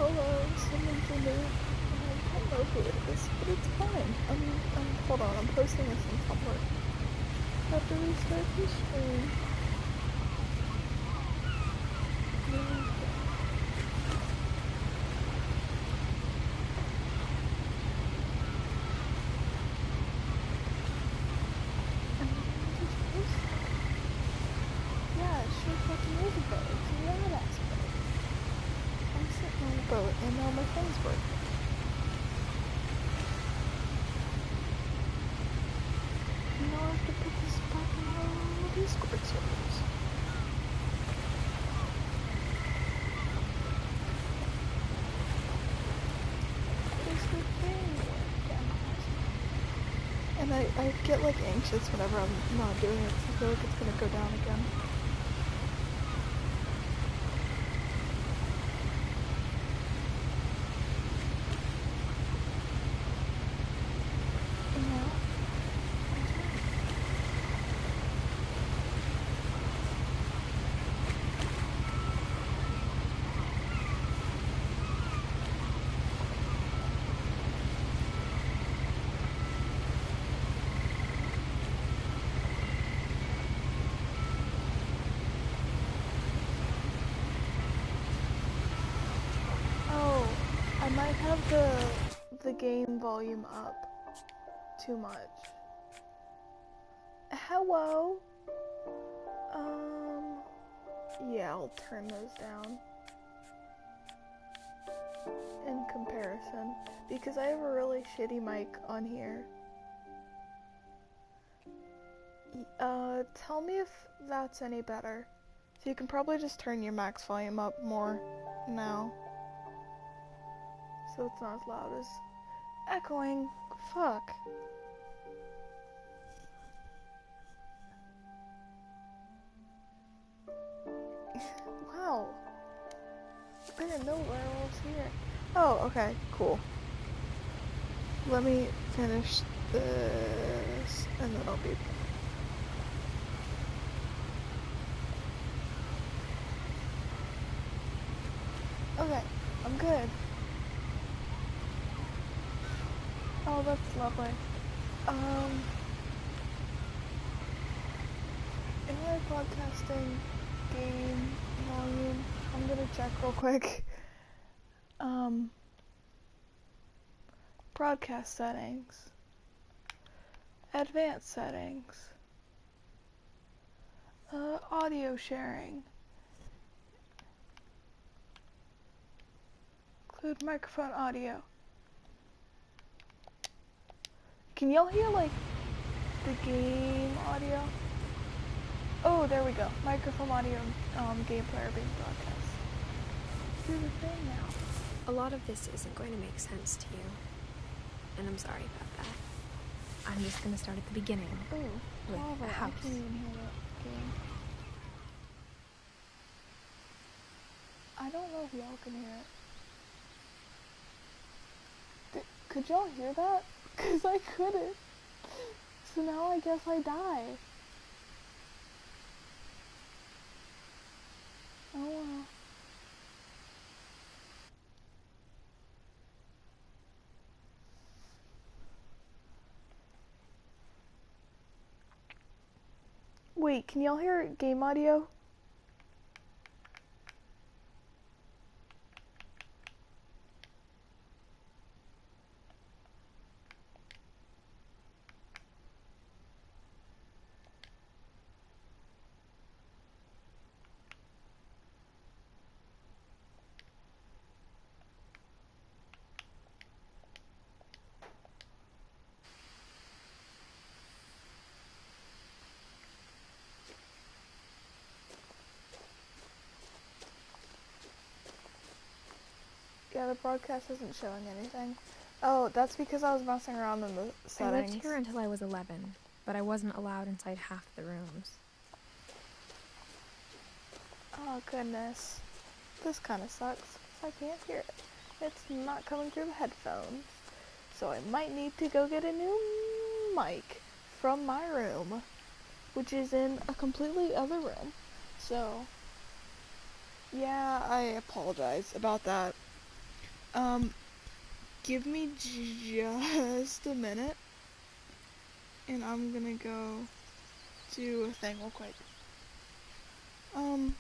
hello, someone's in there. I don't know who it is, but it's fine. Hold on, I'm posting this on Tumblr. Have to restart the stream. Yeah, it's sure fucking is a boat. It's a rad ass boat. I'm sitting on a boat and now my phone's working. Now I have to put this back in my Discord servers. What is the thing? And I get like anxious whenever I'm not doing it, so I feel like it's gonna go down again. I might have the game volume up too much. Hello? Yeah, I'll turn those down in comparison because I have a really shitty mic on here. Tell me if that's any better. So you can probably just turn your max volume up more now. So it's not as loud as echoing. Fuck. Wow. I didn't know werewolves here. Oh, okay, cool. Let me finish this and then I'll be... Okay, I'm good. Oh, that's lovely. In my podcasting game volume, I'm gonna check real quick. Broadcast settings. Advanced settings. Audio sharing. Include microphone audio. Can y'all hear, like, the game audio? Oh, there we go. Microphone audio, game player being broadcast. Do the thing now. A lot of this isn't going to make sense to you. And I'm sorry about that. I'm just gonna start at the beginning. Oh, with a house. I can't even hear that game. I don't know if y'all can hear it. Could y'all hear that? Cause I couldn't. So now I guess I die. Oh well. Wait, can y'all hear game audio? Yeah, the broadcast isn't showing anything. Oh, that's because I was messing around in the settings. I lived here until I was 11, but I wasn't allowed inside half the rooms. Oh goodness. This kinda sucks, 'cause I can't hear it. It's not coming through the headphones. So I might need to go get a new mic from my room, which is in a completely other room. So, yeah, I apologize about that. Um, give me just a minute, and I'm gonna go do a thing real quick. Um,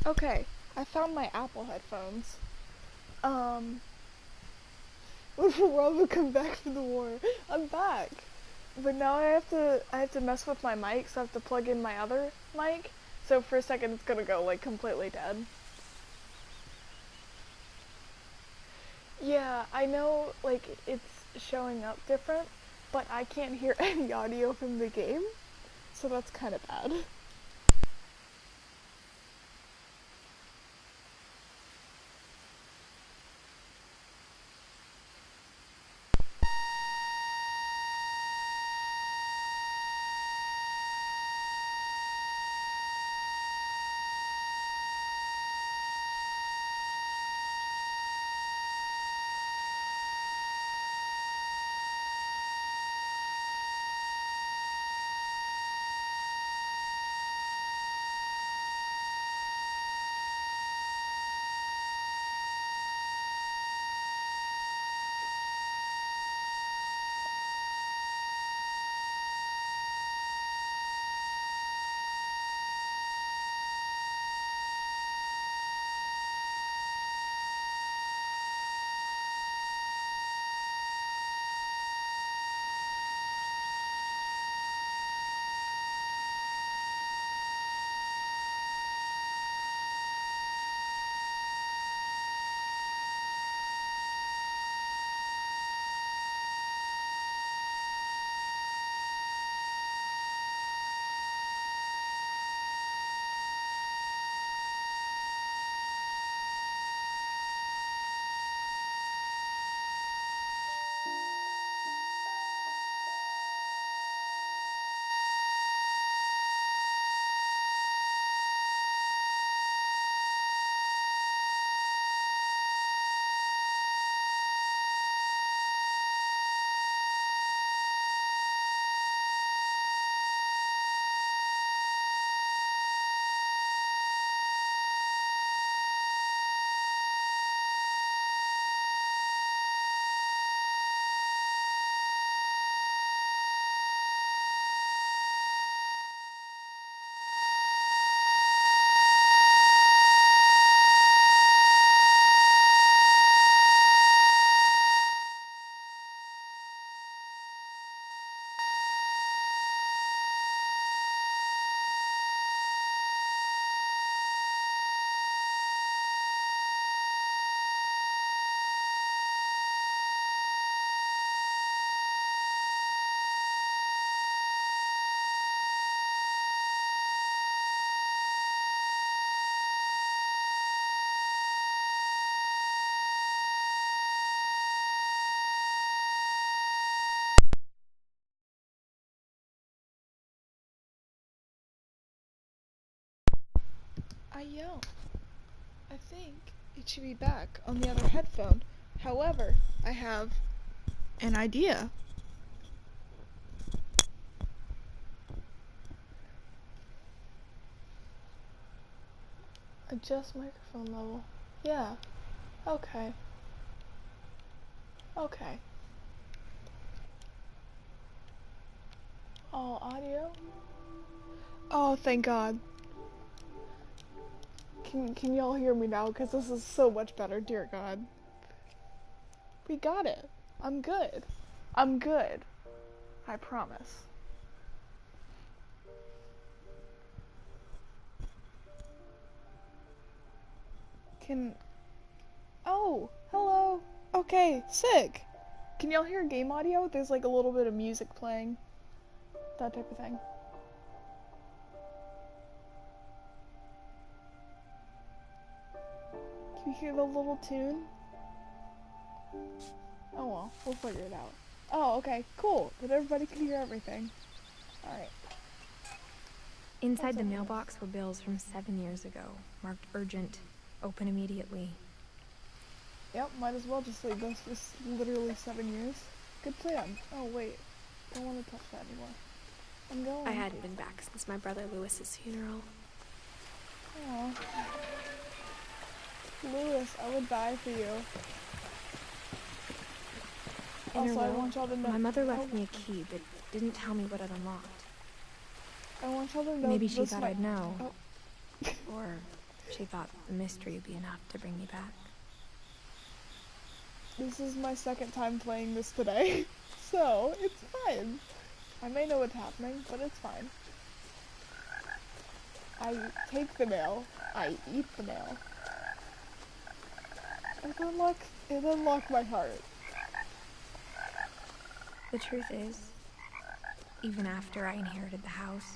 okay, I found my Apple headphones. When the world would come back from the war, I'm back. But now I have to mess with my mic, so I have to plug in my other mic. So for a second, it's gonna go like completely dead. Yeah, I know, like, it's showing up different, but I can't hear any audio from the game, so that's kind of bad. I yelled. I think it should be back on the other headphone. However, I have an idea. Adjust microphone level. Yeah. Okay. Okay. All audio? Oh, thank God. Can y'all hear me now? Because this is so much better, dear God. We got it. I'm good. I'm good. I promise. Oh, hello. Okay, sick. Can y'all hear game audio? There's like a little bit of music playing. That type of thing. Can you hear the little tune? Oh well, we'll figure it out. Oh, okay, cool. Then everybody can hear everything. Alright. Inside the mailbox were bills from 7 years ago, marked urgent, open immediately. Yep, might as well just leave those for literally 7 years. Good plan. Oh wait, don't want to touch that anymore. I'm going. I hadn't been back since my brother Lewis's funeral. Aw. Lewis, I would die for you. Also, I want y'all to know. My mother left me a key, but didn't tell me what it unlocked. I want y'all to know. Maybe she thought I'd know. Oh. Or she thought the mystery would be enough to bring me back. This is my second time playing this today, so it's fine. I may know what's happening, but it's fine. I take the mail. I eat the mail. It unlocked my heart. The truth is, even after I inherited the house,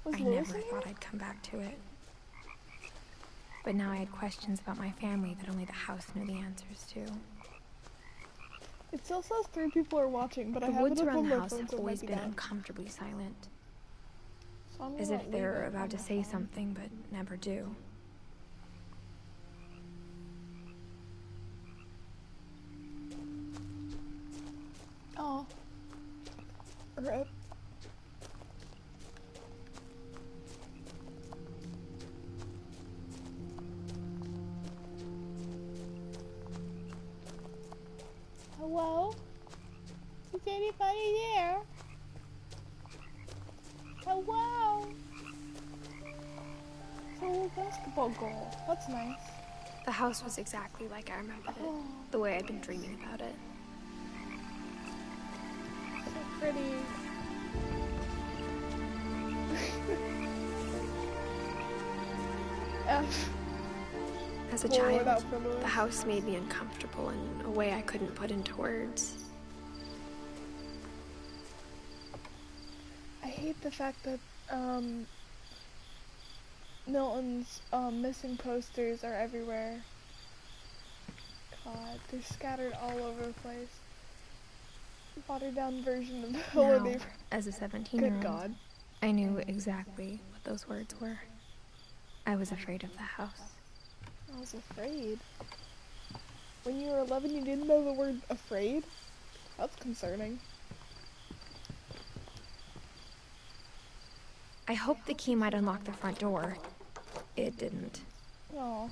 I Lewis never thought I'd come back to it. But now I had questions about my family that only the house knew the answers to. It still says 3 people are watching, but I The have it woods up around on the my house phone, have so it always might be been down. uncomfortably silent, So I'm as gonna if leave they're it about on to my say phone. something but never do. Oh. Rip. Hello? Is anybody there? Hello? It's a little basketball goal. That's nice. The house was exactly like I remembered it, Oh, the way I'd been dreaming about it. so pretty. F. As a child, the house made me uncomfortable in a way I couldn't put into words. I hate the fact that, Milton's, missing posters are everywhere. God, they're scattered all over the place. Watered down version of the holiday. Now, as a 17-year-old, Good God. I knew exactly what those words were. I was afraid of the house. I was afraid. When you were 11, you didn't know the word afraid? That's concerning. I hoped the key might unlock the front door. It didn't. Oh.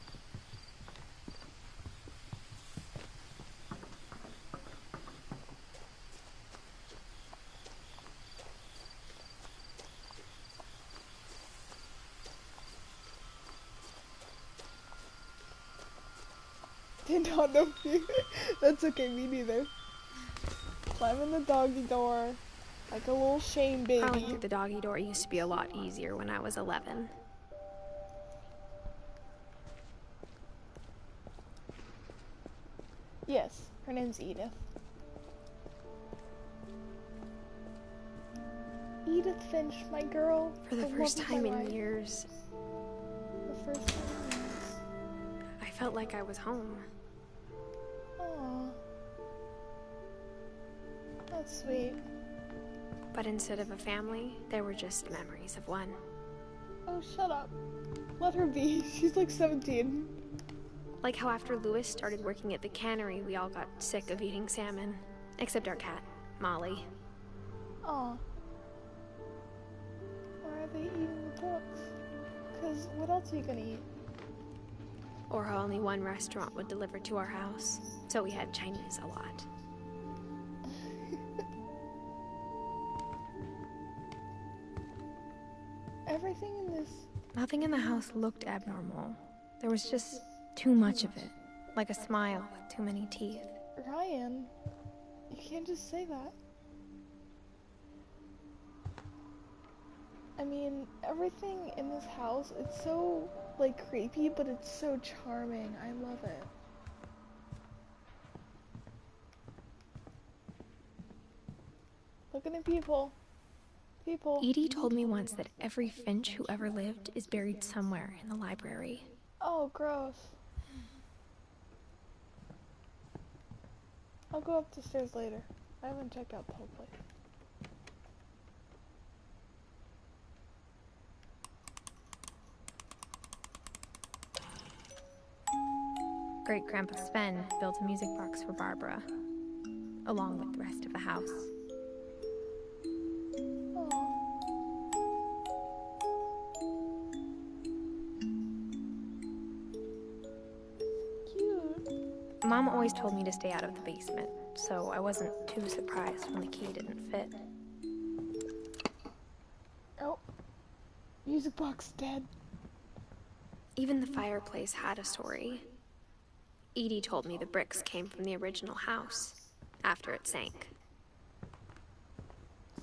Did not know you. That's okay, me neither. Climbing the doggy door like a little shame baby. Crawling through the doggy door used to be a lot easier when I was 11. Yes, her name's Edith. Edith Finch, my girl. For the first time in years, The first time in years. I felt like I was home. Aww. That's sweet. But instead of a family, there were just memories of one. Oh, shut up. Let her be. She's like 17. Like how after Louis started working at the cannery, we all got sick of eating salmon. Except our cat, Molly. Aw. Why are they eating the books? Because what else are you gonna eat? Or how only one restaurant would deliver to our house, so we had Chinese a lot. Everything in this... Nothing in the house looked abnormal. There was just too much of it. Like a smile with too many teeth. Ryan, you can't just say that. I mean, everything in this house, it's so, like, creepy, but it's so charming. I love it. Looking at people. People. Edie told me once that every Finch who ever lived is buried somewhere in the library. Oh, gross. I'll go up the stairs later. I haven't checked out the whole place. Great-Grandpa Sven built a music box for Barbara, along with the rest of the house. Mom always told me to stay out of the basement, so I wasn't too surprised when the key didn't fit. Oh, music box dead. Even the fireplace had a story. Edie told me the bricks came from the original house, after it sank.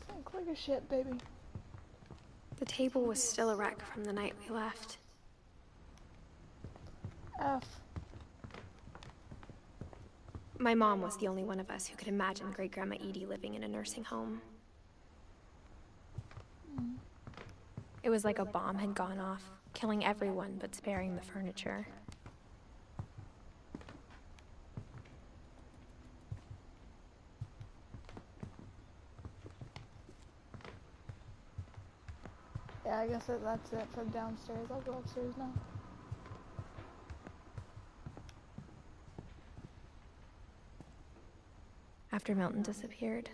Sank like a shit, baby. The table was still a wreck from the night we left. F. My mom was the only one of us who could imagine Great-Grandma Edie living in a nursing home. It was like a bomb had gone off, killing everyone but sparing the furniture. Yeah, I guess that's it for downstairs. I'll go upstairs now. After Milton disappeared,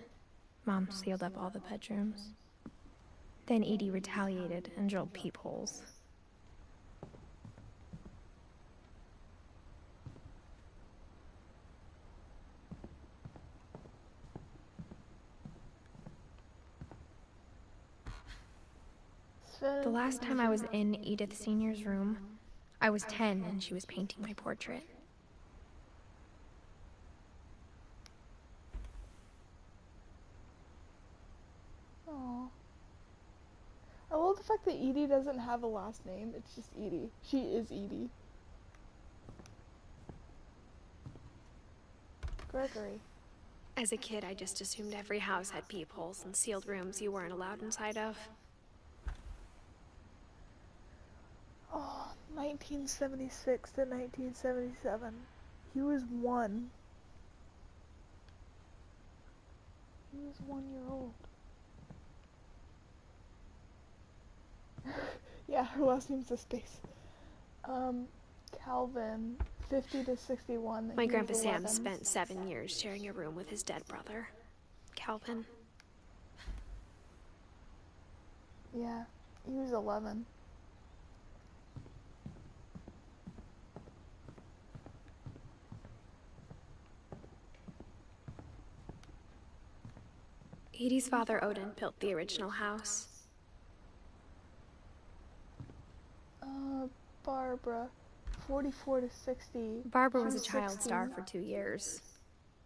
Mom sealed up all the bedrooms. Then Edie retaliated and drilled peepholes. The last time I was in Edith Sr.'s room, I was 10 and she was painting my portrait. Aww. I love the fact that Edie doesn't have a last name. It's just Edie. She is Edie. Gregory. As a kid, I just assumed every house had peepholes and sealed rooms you weren't allowed inside of. Oh, 1976 to 1977. He was 1. He was 1 year old. Yeah, her last name's a space. Calvin, 50 to 61. My Grandpa Sam spent 7 years sharing a room with his dead brother, Calvin. Yeah, he was 11. Edie's father, Odin, built the original house. Barbara, 44 to 60. Barbara was a child star for 2 years,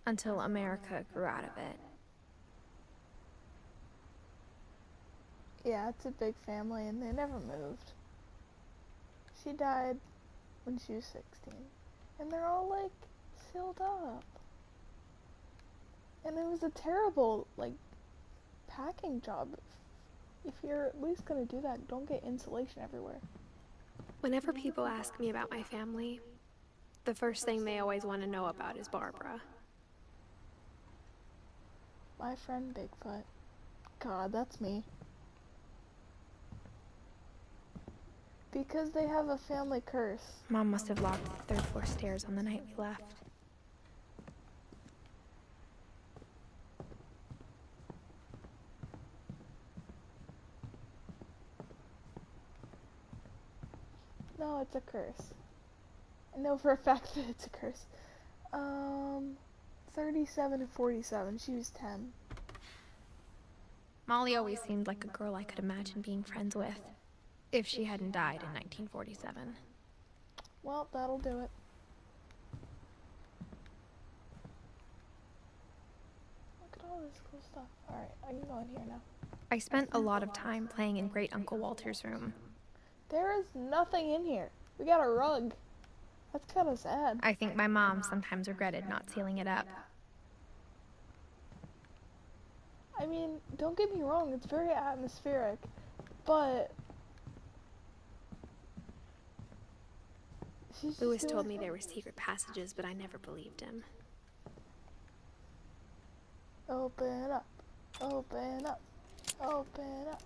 until America grew out of it. Yeah, it's a big family and they never moved. She died when she was 16. And they're all, like, sealed up. And it was a terrible, like, packing job. If you're at least gonna do that, don't get insulation everywhere. Whenever people ask me about my family, the first thing they always want to know about is Barbara. My friend Bigfoot. God, that's me. Because they have a family curse. Mom must have locked the third floor stairs on the night we left. No, it's a curse. I know for a fact that it's a curse. 37 and 47. She was 10. Molly always seemed like a girl I could imagine being friends with, if she hadn't died in 1947. Well, that'll do it. Look at all this cool stuff. Alright, I can go in here now. I spent a lot of time playing in Great Uncle Walter's room. There is nothing in here. We got a rug. That's kind of sad. I think my mom sometimes regretted not sealing it up. I mean, don't get me wrong, it's very atmospheric, but Lewis told me there were secret passages, but I never believed him. Open up, open up, open up.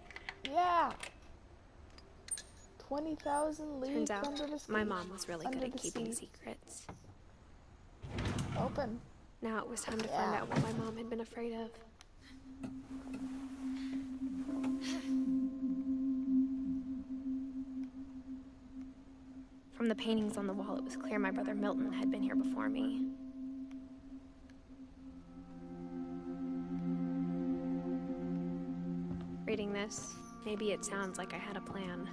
Yeah! 20,000 leagues Turns out, under the sea. my mom was really good Under at the keeping sea. secrets. Open. Now it was time to find out what my mom had been afraid of. From the paintings on the wall, it was clear my brother Milton had been here before me. Reading this, maybe it sounds like I had a plan.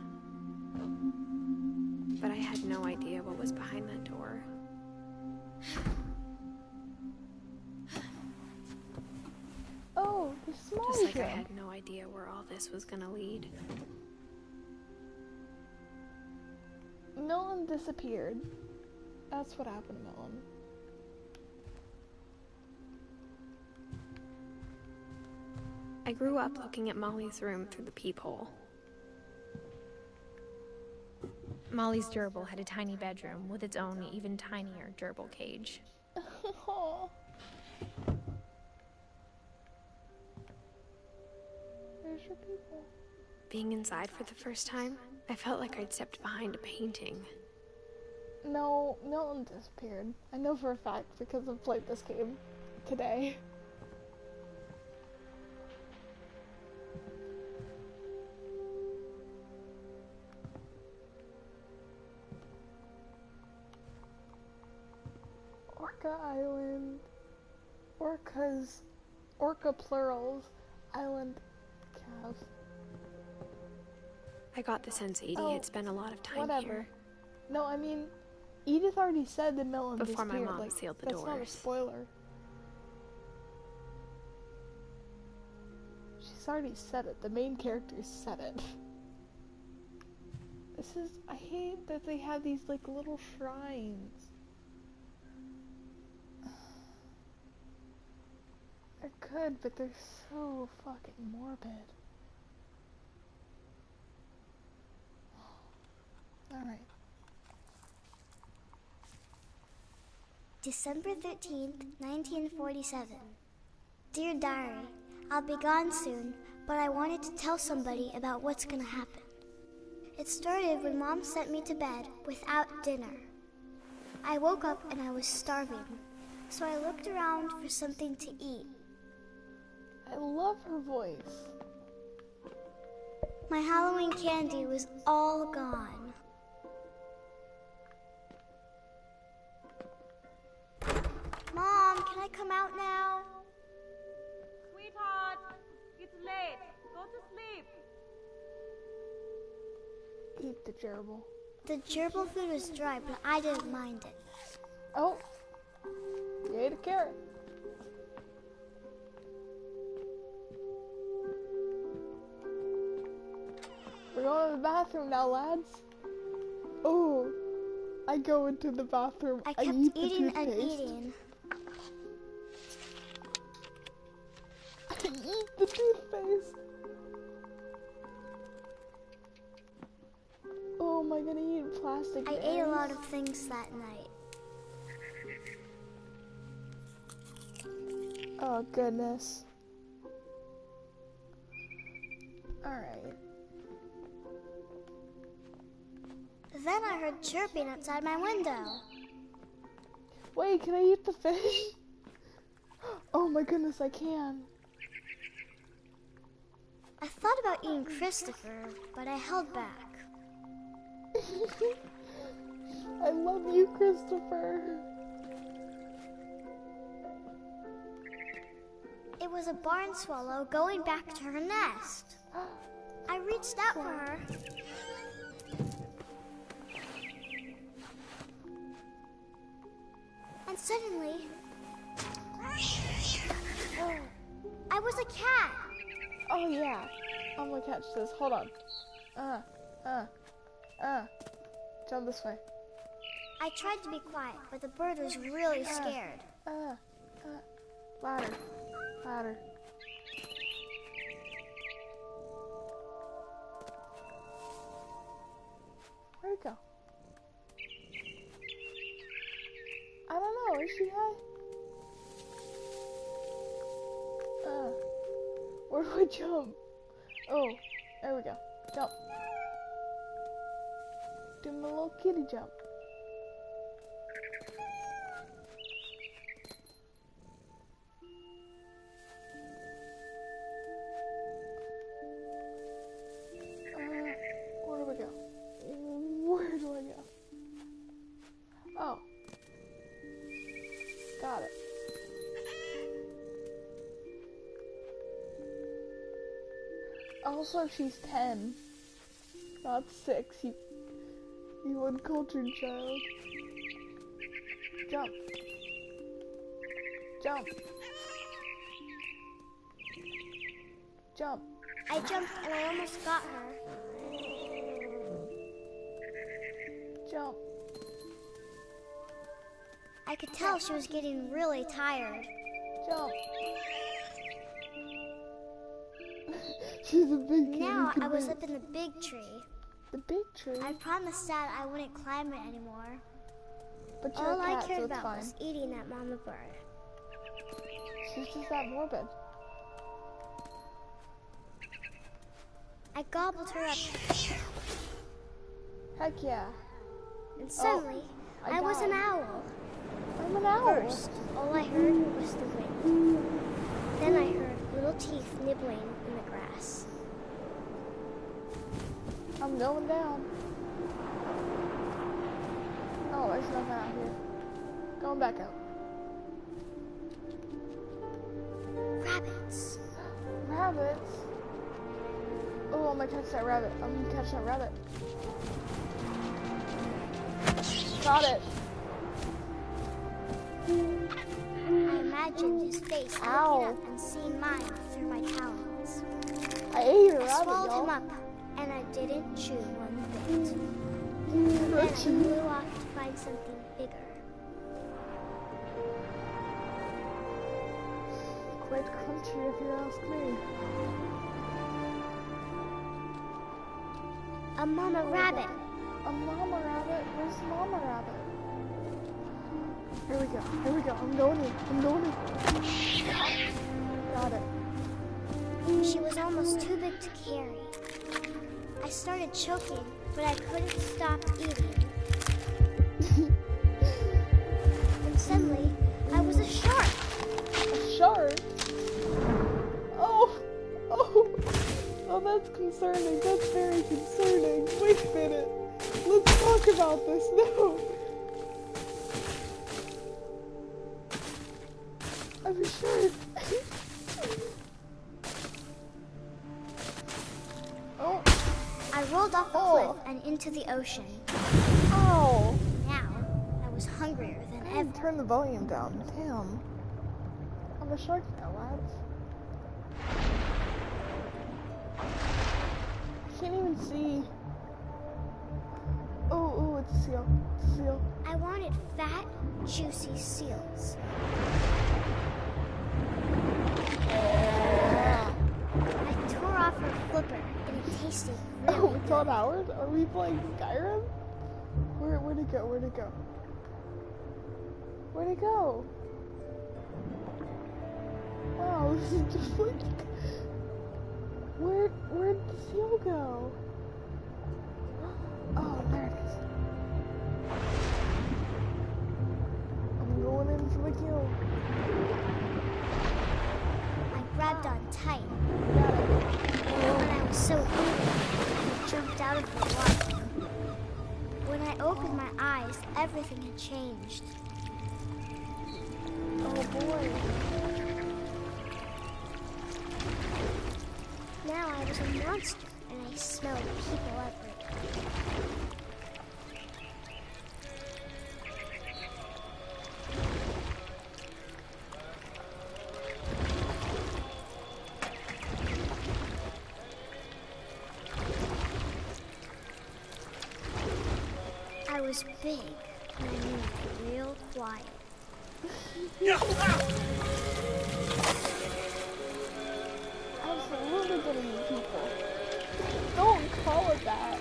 But I had no idea what was behind that door. Oh, the small Just like I room. had no idea where all this was gonna lead. Milton disappeared. That's what happened to Milton. I grew up looking at Molly's room through the peephole. Molly's gerbil had a tiny bedroom with its own even tinier gerbil cage. There's your people. Being inside for the first time, I felt like I'd stepped behind a painting. No, Milton disappeared. I know for a fact because I've played this game today. Orca Island. Orca plurals. Island calves. I got the sense Edie had spent a lot of time whatever. here. No, I mean, Edith already said that Milton Before my disappeared. mom sealed the that's not a doors. spoiler. She's already said it. The main character said it. I hate that they have these, like, little shrines. They're good, but they're so fucking morbid. Alright. December 13th, 1947. Dear Diary, I'll be gone soon, but I wanted to tell somebody about what's gonna happen. It started when Mom sent me to bed without dinner. I woke up and I was starving, so I looked around for something to eat. I love her voice. My Halloween candy was all gone. Mom, can I come out now? Sweetheart, it's late. Go to sleep. Eat the gerbil. The gerbil food was dry, but I didn't mind it. Oh! You ate a carrot. We're going to the bathroom now, lads. Oh! I go into the bathroom. I kept eat eating the and toothpaste. eating. I eat the toothpaste. Oh, am I gonna eat plastic I bags? ate a lot of things that night. Oh, goodness. Alright. Then I heard chirping outside my window. Wait, can I eat the fish? Oh my goodness, I can. I thought about eating Christopher, but I held back. I love you, Christopher. It was a barn swallow going back to her nest. I reached out for her. And suddenly, I was a cat. Oh yeah, I'm gonna catch this. Hold on. Jump this way. I tried to be quiet, but the bird was really scared. Ladder. Ladder. Where'd it go? I don't know, is she high? Where do I jump? Oh, there we go. Jump. Do my little kitty jump. Where do I go? Where do I go? Oh. Got it. Also, she's 10, not 6, you uncultured child. Jump. Jump. Jump. I jumped and I almost got her. Jump. I could tell she was getting really tired. Jump. She's a big kid. Now I was up in the big tree. The big tree? I promised Dad I wouldn't climb it anymore. But you're All a cat, I cared so it's about fine. was eating that mama bird. She's just that morbid. I gobbled her up, Heck yeah. and suddenly I I was an died. owl. I'm an owl. First, all I heard was the wind. Then I heard little teeth nibbling in the grass. I'm going down. Oh, there's nothing out here. Going back out. Rabbits. Rabbits? Oh, I'm gonna catch that rabbit. I'm gonna catch that rabbit. Got it. I imagined his face Ow. looking up and seeing mine through my talons. I ate a I rabbit, swallowed y'all. him up, and I didn't chew one bit. Then I flew off to find something bigger. Quite crunchy, if you ask me. A mama rabbit. A mama rabbit? Where's mama rabbit? Here we go. Here we go. I'm going in. I'm going in. Got it. She was almost too big to carry. I started choking, but I couldn't stop eating. And suddenly, I was a shark. A shark? Oh! Oh! Oh, that's concerning. That's very concerning. Wait a minute. Let's talk about this now. I'm a shark. Oh. I rolled off the Oh. cliff and into the ocean. Oh. Now, I was hungrier than I didn't ever. turn the volume down. Damn. I'm a shark now, lads. I can't even see. Oh, oh, it's a seal. It's a seal. I wanted fat, juicy seals. I tore off her flipper, and it tasted really Oh, good. it's on ours? Are we playing Skyrim? Where'd it go? Where'd it go? Where'd it go? Wow, this is just like... Where'd the seal go? Oh, there it is. the kill. I grabbed on tight. Got it. When I was so angry, I jumped out of the water. When I opened my eyes, everything had changed. Oh boy. Now I was a monster, and I smelled people everywhere. I was big, and I moved real quiet. Absolutely gonna eat people. Don't call it that.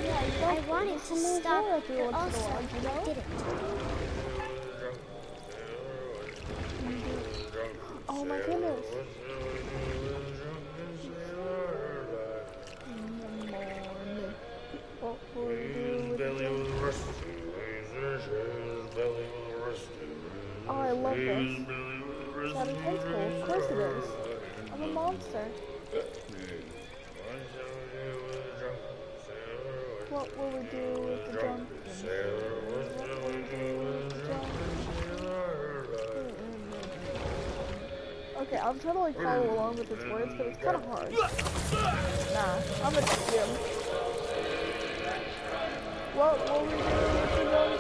Yeah, I wanted to stop, every but once in a also while, you know? I didn't. Oh my goodness. What will we do with the jump? Oh, I love this. Is that intentional? Of course it is. I'm a monster. What will we do with the jump? What will we do with the jump? Okay, I'm trying to like follow along with his words, but it's kind of hard. Nah, I'm a Jim. What will we do with the jump?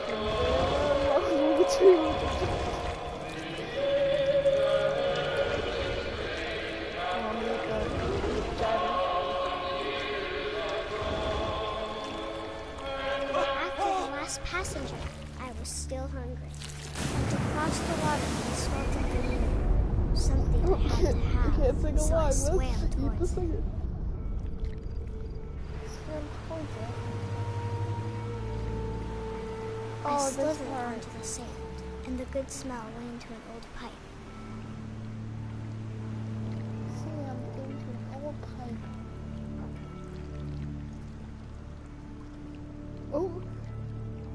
What will we do with the jump? Oh, I'm gonna eat the jabber. After the last passenger, I was still hungry. And to cross the water, I smelled like a meal. Something I had to have. You can't sing So I along. swam Let's eat the towards it. singer. Swim towards it. I Oh, this slithered part. onto the sand, and the good smell went into an old pipe. Sand into an old pipe. Oh,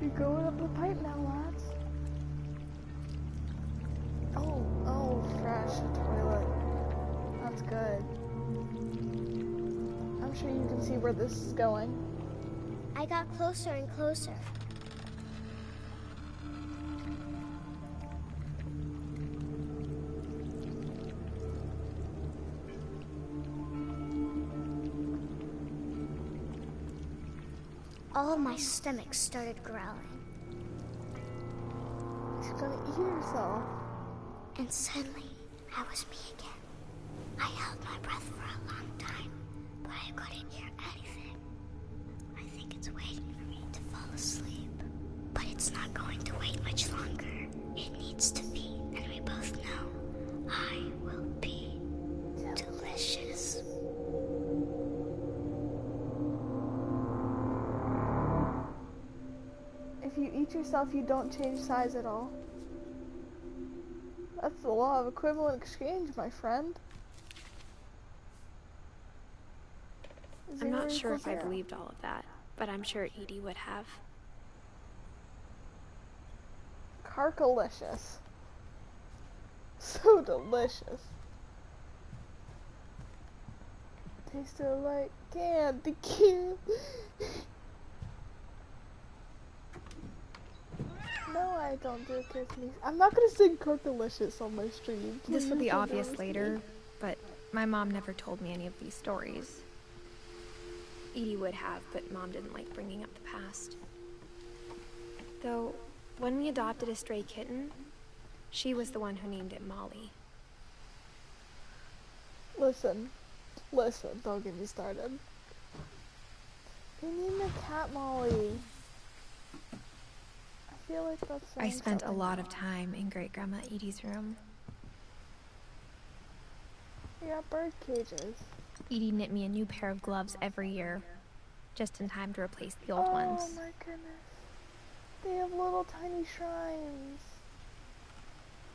you're going up the pipe now, lads. Oh, fresh toilet. That's good. I'm sure you can see where this is going. I got closer and closer. All of my stomach started growling, She's gonna eat herself. and suddenly I was me again. I held my breath for a long time, but I couldn't hear anything. I think it's waiting for me to fall asleep, but it's not going to wait much longer. It needs to be, and we both know I will be delicious. If you eat yourself, you don't change size at all. That's the law of equivalent exchange, my friend. I'm not Zero sure if equals I zero. believed all of that, but I'm sure Edie would have. Carkalicious. So delicious. Tasted like candy cane. No, I don't do kiss me. I'm not gonna sing Carkalicious on my stream. This will Please be don't obvious embarrass me. later, but my mom never told me any of these stories. Edie would have, but Mom didn't like bringing up the past. Though, when we adopted a stray kitten, she was the one who named it Molly. Listen, don't get me started. We need a cat Molly. I feel like that's I saying spent a something. lot of time in Great-Grandma Edie's room. We got bird cages. Edie knit me a new pair of gloves every year, just in time to replace the old Oh ones. my goodness. They have little tiny shrines.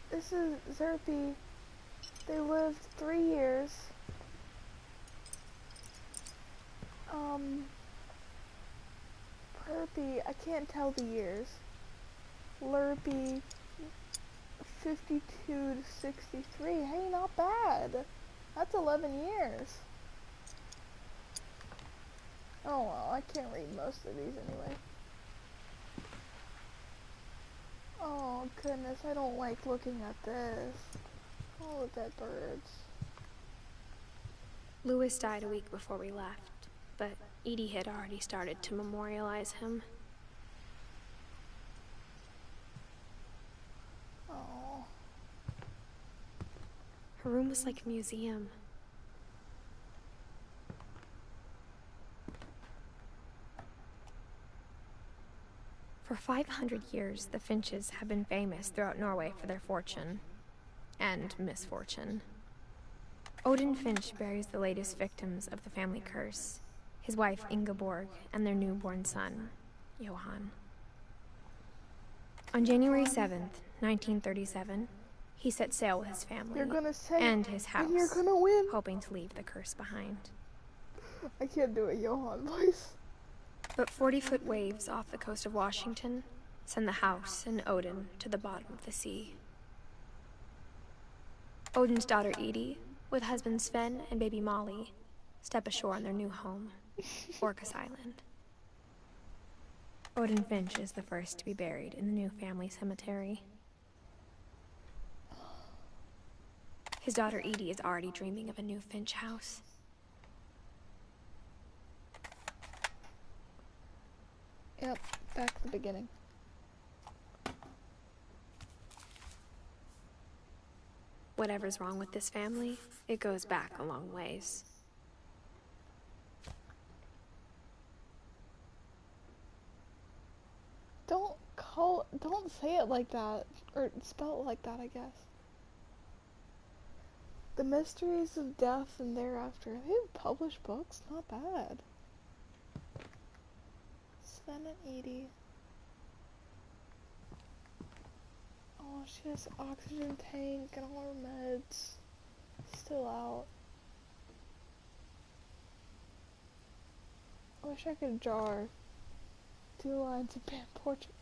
This is Zerpy. They lived 3 years. Lurpy, I can't tell the years. Lurpy, 52 to 63. Hey, not bad. That's 11 years. Oh well, I can't read most of these anyway. Oh goodness, I don't like looking at this. All the dead birds. Louis died a week before we left, but Edie had already started to memorialize him. Oh. Her room was like a museum. For 500 years, the Finches have been famous throughout Norway for their fortune and misfortune. Odin Finch buries the latest victims of the family curse, his wife Ingeborg and their newborn son, Johan. On January 7th, 1937, he set sail with his family and his house, and you're gonna win. hoping to leave the curse behind. I can't do a Johan voice. But 40-foot waves off the coast of Washington send the house and Odin to the bottom of the sea. Odin's daughter Edie, with husband Sven and baby Molly, step ashore on their new home, Orcas Island. Odin Finch is the first to be buried in the new family cemetery. His daughter Edie is already dreaming of a new Finch house. Yep, back to the beginning. Whatever's wrong with this family, it goes back a long ways. Don't say it like that, or spell it like that, I guess. The Mysteries of Death and Thereafter. They've published books? Not bad. Sven and Edie. Oh, she has oxygen tank and all her meds. Still out. I wish I could jar 2 lines of band portrait.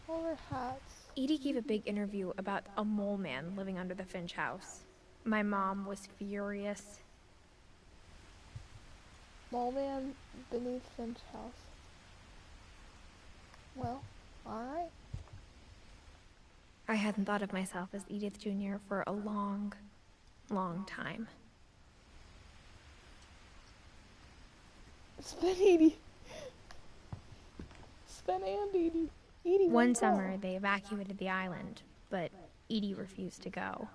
All her hats. Edie gave a big interview about a mole man living under the Finch house. My mom was furious. Mole man beneath Finch house. Well, alright. I hadn't thought of myself as Edith Jr. for a long, long time. Sven Edie. Sven and Edie. Edie One summer, they evacuated the island, but Edie refused to go.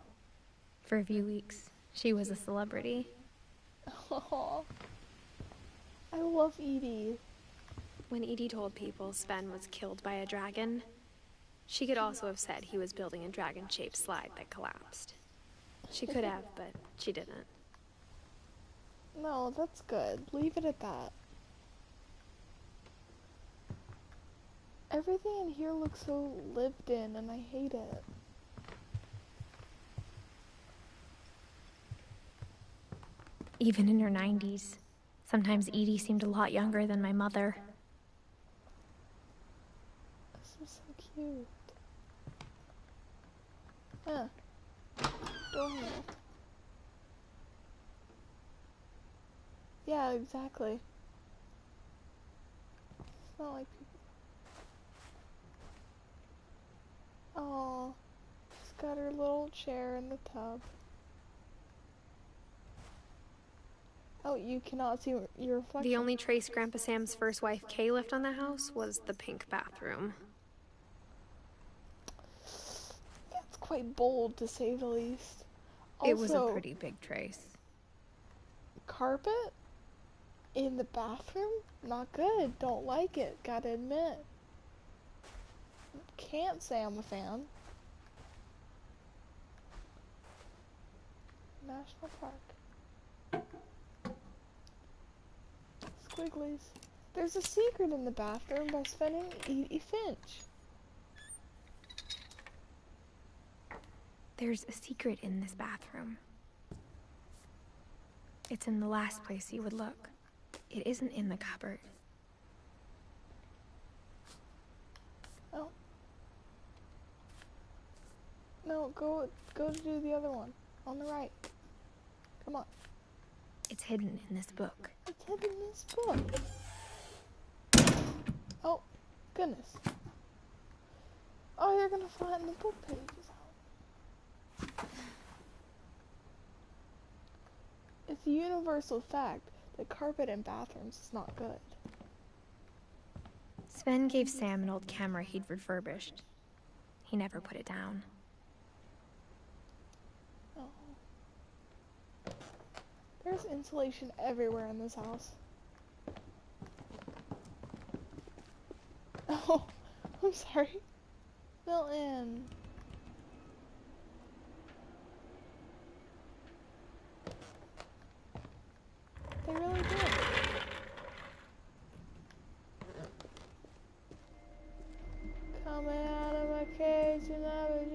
For a few weeks, she was a celebrity. Aww. I love Edie. When Edie told people Sven was killed by a dragon, she could also have said he was building a dragon-shaped slide that collapsed. She could have, but she didn't. No, that's good. Leave it at that. Everything in here looks so lived in, and I hate it. Even in her 90s, sometimes Edie seemed a lot younger than my mother. This is so cute. Huh. Door handle. Yeah, exactly. It's not like people. Oh, she's got her little chair in the tub. Oh, you cannot see your reflection. The only trace Grandpa Sam's first wife, Kay, left on the house was the pink bathroom. That's quite bold, to say the least. It was a Also, pretty big trace. carpet in the bathroom? Not good. Don't like it. Gotta admit. Can't say I'm a fan. National Park. Squigglies. There's a secret in the bathroom by Sven and Edie Finch. There's a secret in this bathroom. It's in the last place you would look. It isn't in the cupboard. Oh. No, go to do the other one. On the right. Come on. It's hidden in this book. It's hidden in this book. Oh, goodness. Oh, you're gonna find the book pages. It's a universal fact that carpet in bathrooms is not good. Sven gave Sam an old camera he'd refurbished. He never put it down. Oh. There's insulation everywhere in this house. Oh, I'm sorry. Milton. They really did. Coming out of my cage and I was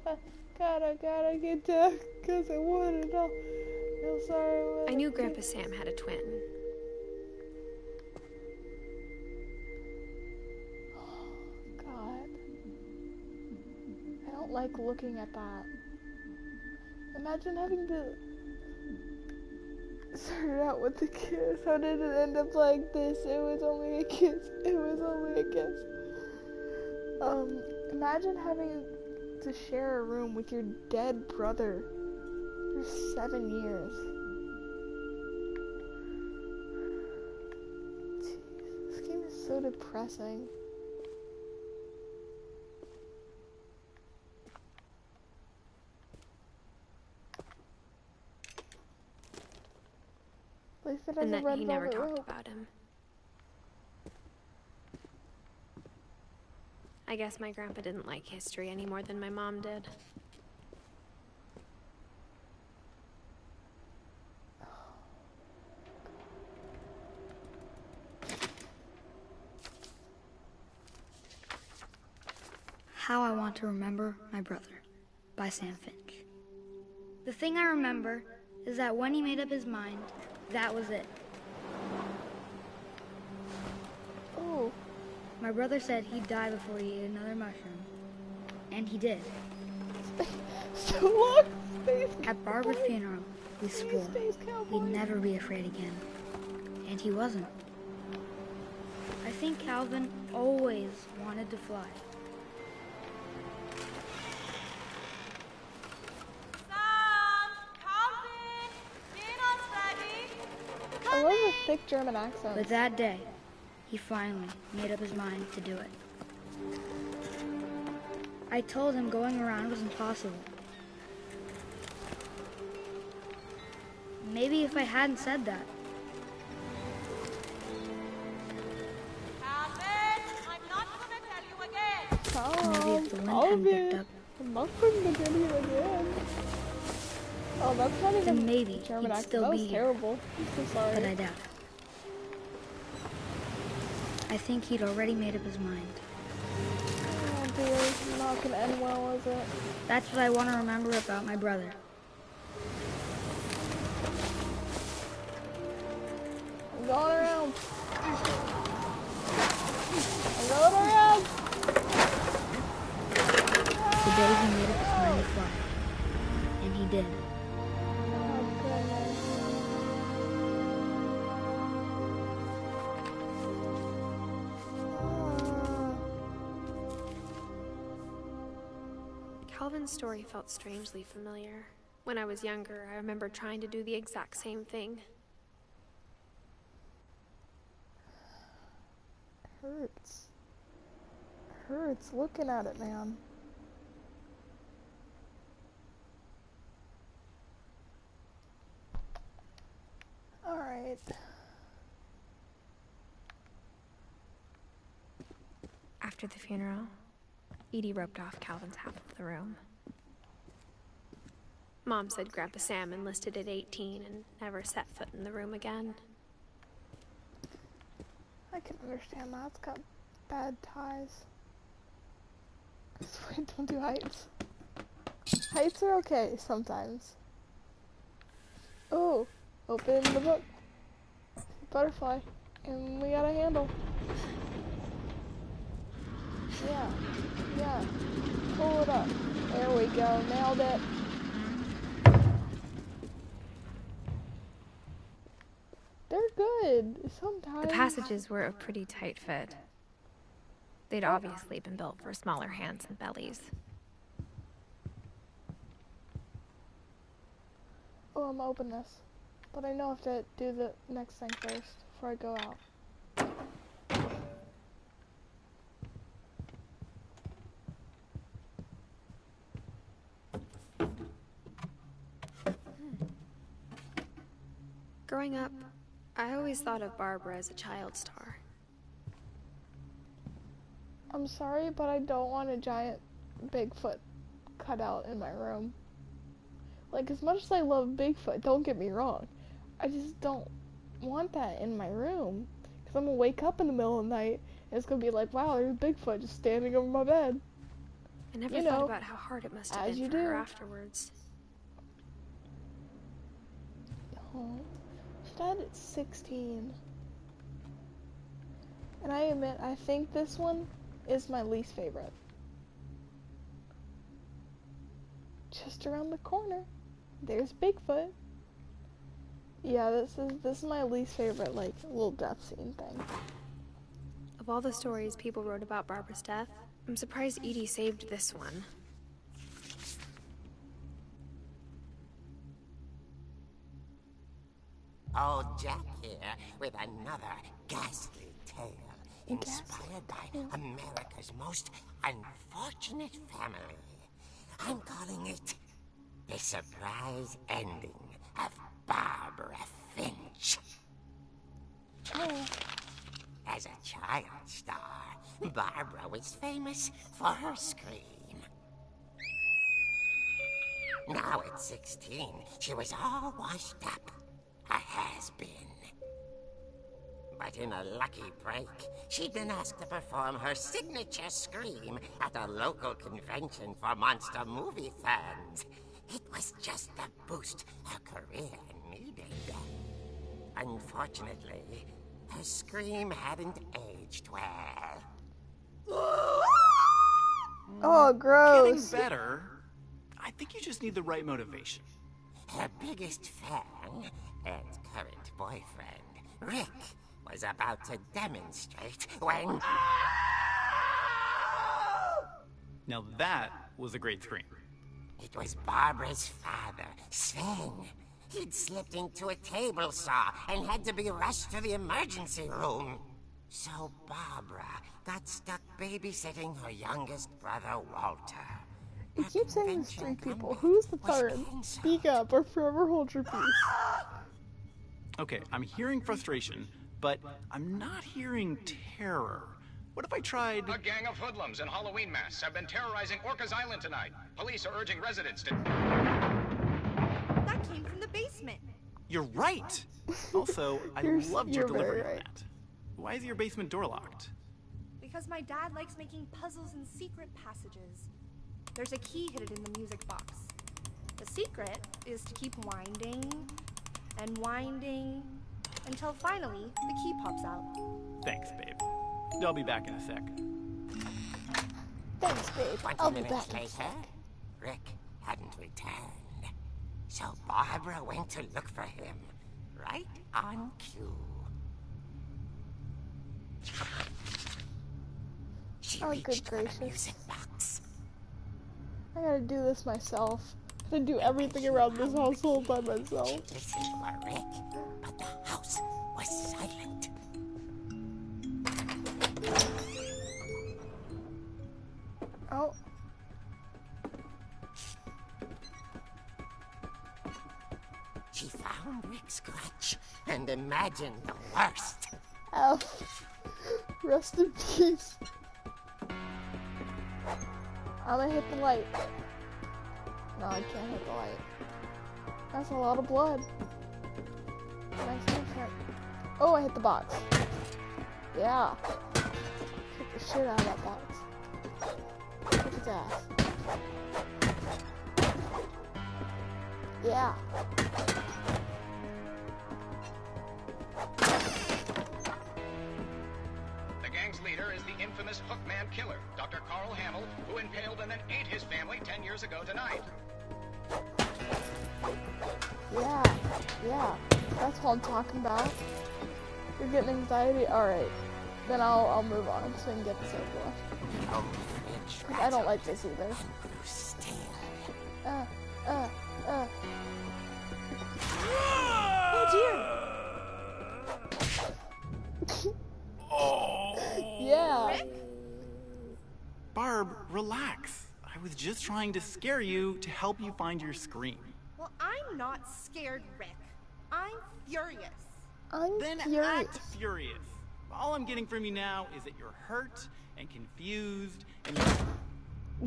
just gotta get down cause I want it all. Feel sorry. I knew Grandpa Sam had a twin. God. I don't like looking at that. Imagine having to start out with a kiss. How did it end up like this? It was only a kiss. It was only a kiss. Imagine having to share a room with your dead brother for 7 years. Jeez, this game is so depressing. At least it has And a then red he never velvet talked rope. about him. I guess my grandpa didn't like history any more than my mom did. How I Want to Remember My Brother by Sam Finch. The thing I remember is that when he made up his mind, that was it. Oh. My brother said he'd die before he ate another mushroom. And he did. So long, Space At Barbara's Cowboy. funeral, we swore Space Cowboy. we'd never be afraid again. And he wasn't. I think Calvin always wanted to fly. I love the thick German accent. But that day, he finally made up his mind to do it. I told him going around was impossible. Maybe if I hadn't said that. Maybe if the wind hadn't picked up. I'm not going to tell you again. Oh, that's not even Then maybe German he'd accent. still That be was here. terrible. I'm so sorry. But I doubt it. I think he'd already made up his mind. Oh dear, it's not gonna end well, is it? That's what I want to remember about my brother. I'm going around. I'm going around. The day he made up his mind to fly. And he did. Oh goodness. Calvin's story felt strangely familiar. When I was younger, I remember trying to do the exact same thing. Hurts. Hurts looking at it, man. Alright. After the funeral, Edie roped off Calvin's half of the room. Mom said Grandpa Sam enlisted at 18 and never set foot in the room again. I can understand that. It's got bad ties. Wait, don't do heights. Heights are okay sometimes. Oh, open the book. butterfly. And we got a handle. Yeah. Yeah. Pull it up. There we go. Nailed it. They're good sometimes. The passages were a pretty tight fit. They'd obviously been built for smaller hands and bellies. Oh, I'm gonna open this. But I know I have to do the next thing first before I go out. Growing up, I always thought of Barbara as a child star. I'm sorry, but I don't want a giant Bigfoot cutout in my room. Like, as much as I love Bigfoot, don't get me wrong, I just don't want that in my room. Because I'm going to wake up in the middle of the night, and it's going to be like, wow, there's Bigfoot just standing over my bed. I never thought about how hard it must have been for her afterwards. Oh, she died at 16. And I admit, I think this one is my least favorite. Just around the corner, there's Bigfoot. Yeah, this is my least favorite, like, little death scene thing. Of all the stories people wrote about Barbara's death, I'm surprised Edie saved this one. Old Jack here with another ghastly tale inspired by America's most unfortunate family. I'm calling it The Surprise Ending of Barbara Finch. As a child star, Barbara was famous for her scream. Now at 16, she was all washed up. A has-been. But in a lucky break, she'd been asked to perform her signature scream at a local convention for monster movie fans. It was just the boost her career needed. Unfortunately, her scream hadn't aged well. Oh, gross. Getting better. I think you just need the right motivation. Her biggest fan and current boyfriend, Rick, was about to demonstrate when... Now that was a great scream. It was Barbara's father, Sven. He'd slipped into a table saw and had to be rushed to the emergency room. So Barbara got stuck babysitting her youngest brother, Walter. You keep saying there's 3 people. Who's the third? Speak up or forever hold your peace. Okay, I'm hearing frustration, but I'm not hearing terror. What if I tried... A gang of hoodlums in Halloween masks have been terrorizing Orcas Island tonight. Police are urging residents to... That came from the basement. You're right! Also, I loved your delivery on that. Why is your basement door locked? Because my dad likes making puzzles and secret passages. There's a key hidden in the music box. The secret is to keep winding and winding until finally the key pops out. Thanks, babe. I'll be back in a sec. Thanks, babe. 20 I'll be minutes back. later, Rick hadn't returned. So Barbara went to look for him, right on cue. She reached for the music box. I gotta do this myself. I gotta do everything around this household by myself. She listened for Rick, but the house was silent. Oh. She found Rick's scratch and imagined the worst. Ow. Rest in peace. I'm gonna hit the light. No, I can't hit the light. That's a lot of blood. Nice different. Oh, I hit the box. Yeah. Kick the shit out of that box. Kick its ass. Yeah. infamous Hookman killer, Dr. Carl Hamill, who impaled and then ate his family 10 years ago tonight. Yeah, that's what I'm talking about. You're getting anxiety? Alright, then I'll move on so we can get this over with. Because I don't like this either. Oh dear! Yeah. Rick? Barb, relax. I was just trying to scare you to help you find your scream. Well, I'm not scared, Rick. I'm furious. Then furious. act furious. All I'm getting from you now is that you're hurt and confused and you're...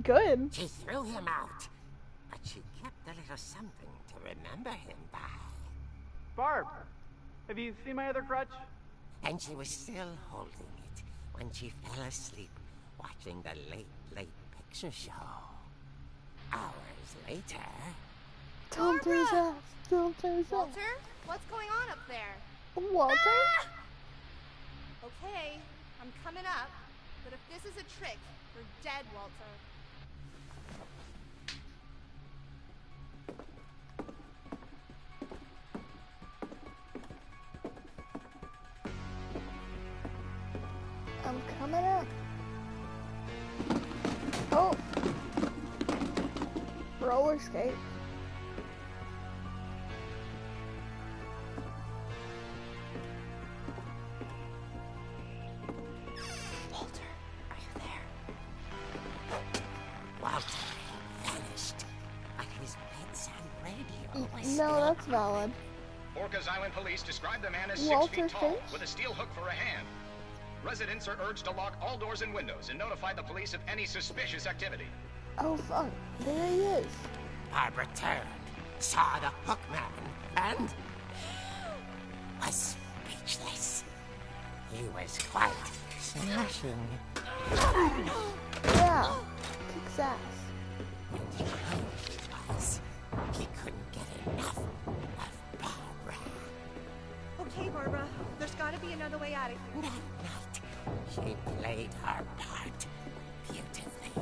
Good. She threw him out, but she kept a little something to remember him by. Barb, have you seen my other crutch? And she was still holding it when she fell asleep watching the Late Picture Show. Hours later... Don't do that. Don't do that. Walter, what's going on up there? Walter? Ah! Okay, I'm coming up, but if this is a trick, you're dead, Walter. I'm coming up. Oh. Roller skate. Walter, are you there? Walter vanished, but his bedside radio was No, still... that's valid. Orcas Island police describe the man as Walter 6 feet tall, Finch? with a steel hook for a hand. Residents are urged to lock all doors and windows and notify the police of any suspicious activity. Oh fuck, there he is. Barbara turned, saw the hook man, and... was speechless. He was quite smashing. Yeah, kicks ass. And he was. He couldn't get enough of Barbara. Okay, Barbara, there's gotta be another way out of here. That night, she played her part beautifully.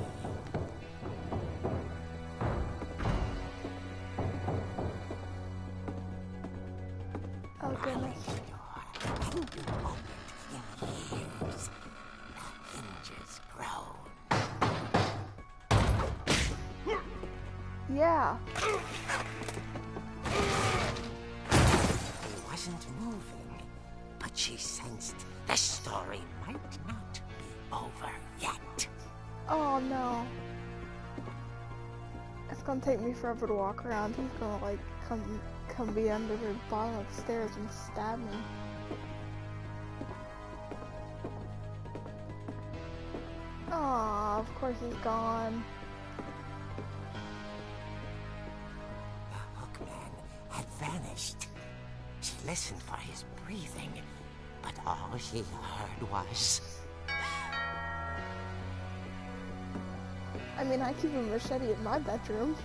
Oh goodness. Yeah. He wasn't moving, but she sensed the story might not be over yet. Oh no. It's gonna take me forever to walk around. He's gonna like come be under the bottom of the stairs and stab me. Aw, of course he's gone. The hookman had vanished. She listened for his breathing, but all she heard was... I mean, I keep a machete in my bedroom.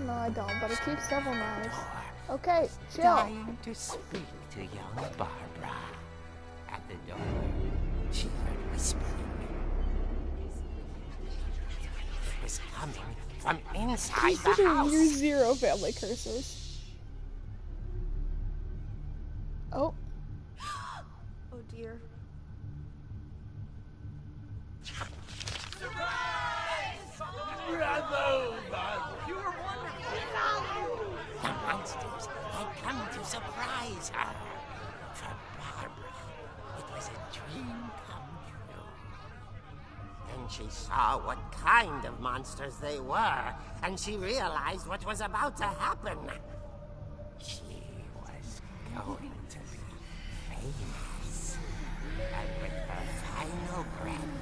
No, I don't, but I keep several knives. Okay, chill. Dying to speak to young Barbara. At the door, she heard whispering. It was coming from inside the house. Use 0 family curses. Oh. Oh dear. The monsters had come to surprise her. For Barbara, it was a dream come true. Then she saw what kind of monsters they were, and she realized what was about to happen. She was going to be famous. And with her final breath,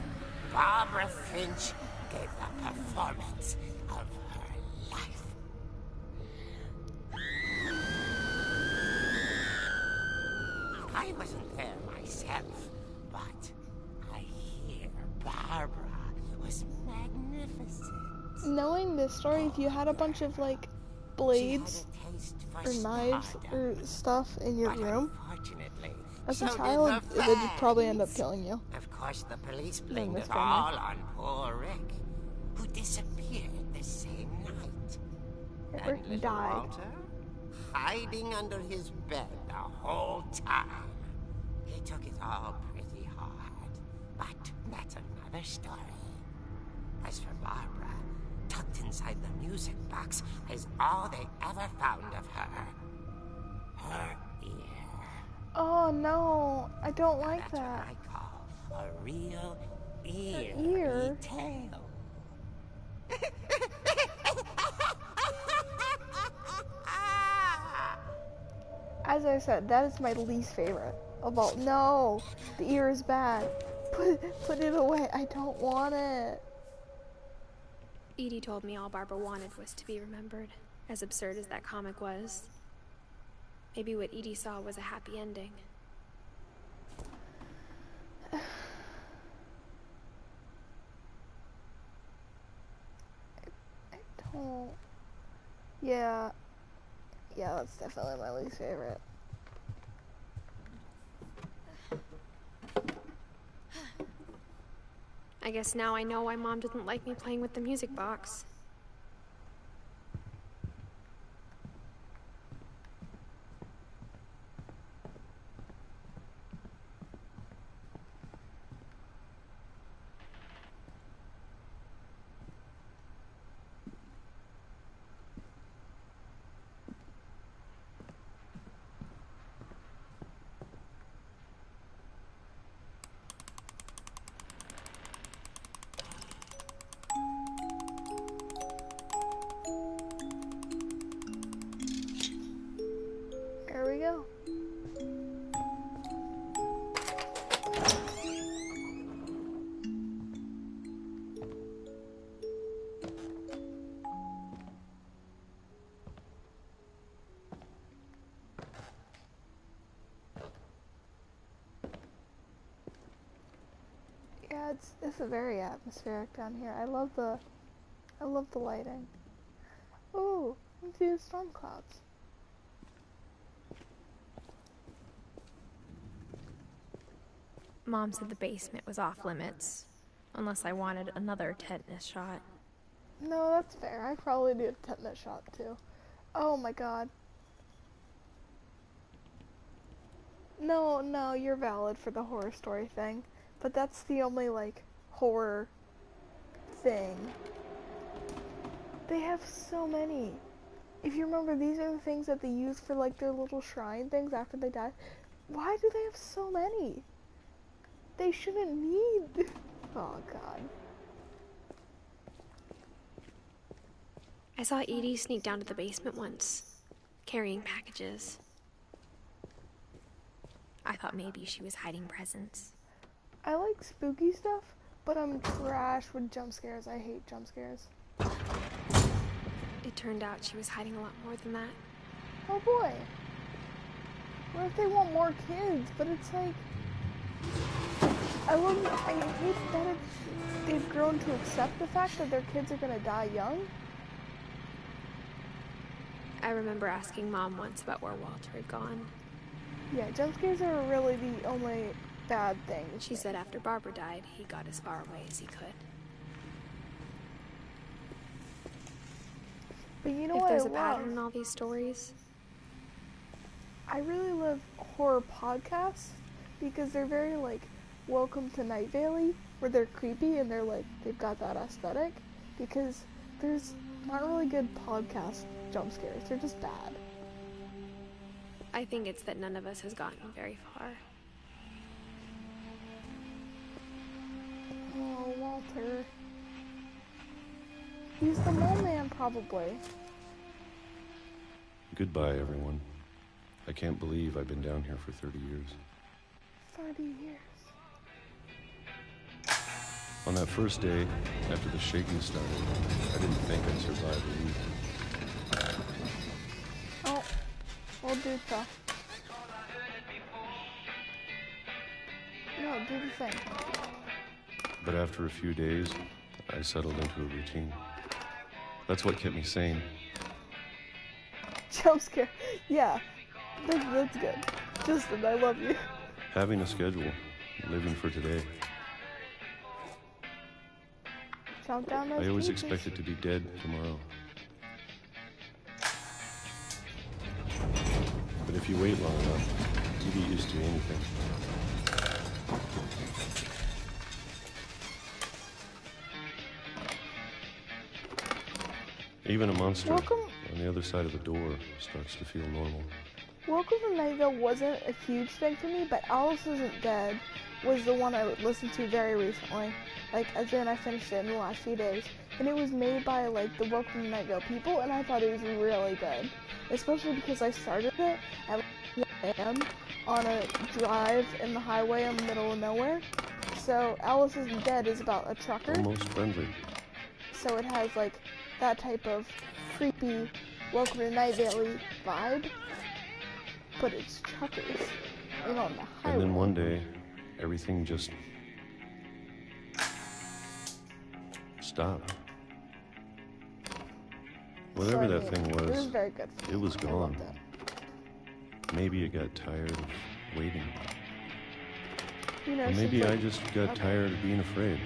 Barbara Finch gave the performance of her life. I wasn't there myself, but I hear Barbara was magnificent. Knowing this story, if you had a bunch of like blades or knives or stuff in your room, Unfortunately, as a so child, did the it would probably end up feds. killing you. Of course, the police In blamed this it family. all on poor Rick, who disappeared the same night. And Rick little died. Walter, hiding under his bed the whole time. He took it all pretty hard, but that's another story. As for Barbara, tucked inside the music box is all they ever found of her. Her ear. Oh no, I don't like That's that. what I call a real eerie ear? tale. As I said, that is my least favorite of all. No, the ear is bad. Put it away. I don't want it. Edie told me all Barbara wanted was to be remembered, as absurd as that comic was. Maybe what Edie saw was a happy ending. I don't. Yeah, that's definitely my least favorite. I guess now I know why Mom didn't like me playing with the music box. There we go. Yeah, it's a very atmospheric down here. I love the lighting. Ooh, into the storm clouds. Mom said the basement was off limits, unless I wanted another tetanus shot. No, that's fair. I probably need a tetanus shot too. Oh my god. No, you're valid for the horror story thing, but that's the only, like, horror thing. They have so many. If you remember, these are the things that they use for, like, their little shrine things after they die. Why do they have so many? They shouldn't need... Oh, God. I saw Edie sneak down to the basement once, carrying packages. I thought maybe she was hiding presents. I like spooky stuff, but I'm trash with jump scares. I hate jump scares. It turned out she was hiding a lot more than that. Oh boy. What if they want more kids? But it's like... I hate that they've grown to accept the fact that their kids are gonna die young. I remember asking Mom once about where Walter had gone. Yeah, jump scares are really the only bad thing. She said after Barbara died, he got as far away as he could. But you know If what there's I a love? pattern in all these stories, I really love horror podcasts because they're very like Welcome to Night Valley, where they're creepy and they're like they've got that aesthetic, because there's not really good podcast jump scares. They're just bad. I think it's that none of us has gotten very far. Oh, Walter. He's the mole man, probably. Goodbye, everyone. I can't believe I've been down here for 30 years. 30 years. On that first day, after the shaking started, I didn't think I'd survive a week. Oh, we'll do stuff. No, do the thing. But after a few days, I settled into a routine. That's what kept me sane. Jump scare. Yeah, that's good. Justin, I love you. Having a schedule, living for today. Count down those I always pages. expected to be dead tomorrow. But if you wait long enough, you get used to anything. Even a monster on the other side of the door starts to feel normal. Welcome to Nightville wasn't a huge thing for me, but Alice Isn't Dead was the one I listened to very recently. Like, as in I finished it in the last few days. And it was made by, like, the Welcome to Nightville people, and I thought it was really good. Especially because I started it at 1 a.m. on a drive in the highway in the middle of nowhere. So, Alice Isn't Dead is about a trucker. Almost friendly. So it has, like, that type of creepy Welcome to Night Valley vibe, but it's truckers and on the highway. And then one day, everything just stopped. Whatever that thing was, it was very good. It was gone. Maybe it got tired of waiting. You know, or maybe I just got tired of being afraid.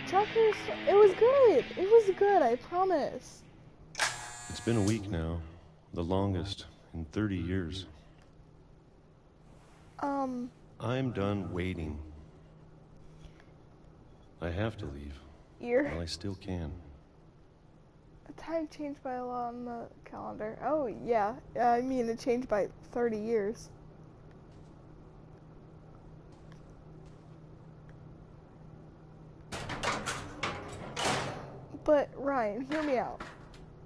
Truckers, it was good. It was good, I promise. It's been a week now, the longest in 30 years. I'm done waiting. I have to leave. Well, I still can. The time changed by a lot on the calendar. Oh, yeah. I mean, it changed by 30 years. But, Ryan, hear me out.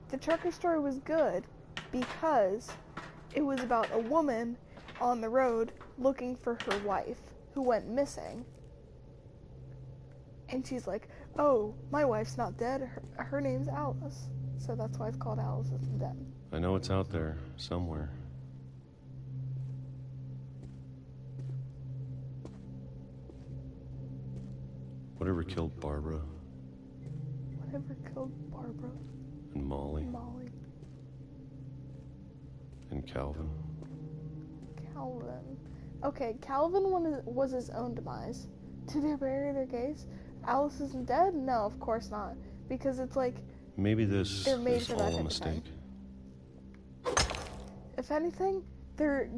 The trucker story was good because it was about a woman on the road looking for her wife who went missing. And she's like, oh, my wife's not dead. Her name's Alice. So that's why it's called Alice Isn't Dead. I know it's out there, somewhere. Whatever killed Barbara. Whatever killed Barbara. And Molly. And Calvin. Okay, Calvin was his own demise. Did they bury their gays? Alice Isn't Dead? No, of course not. Because it's like... Maybe this is all all a mistake. If anything, they're...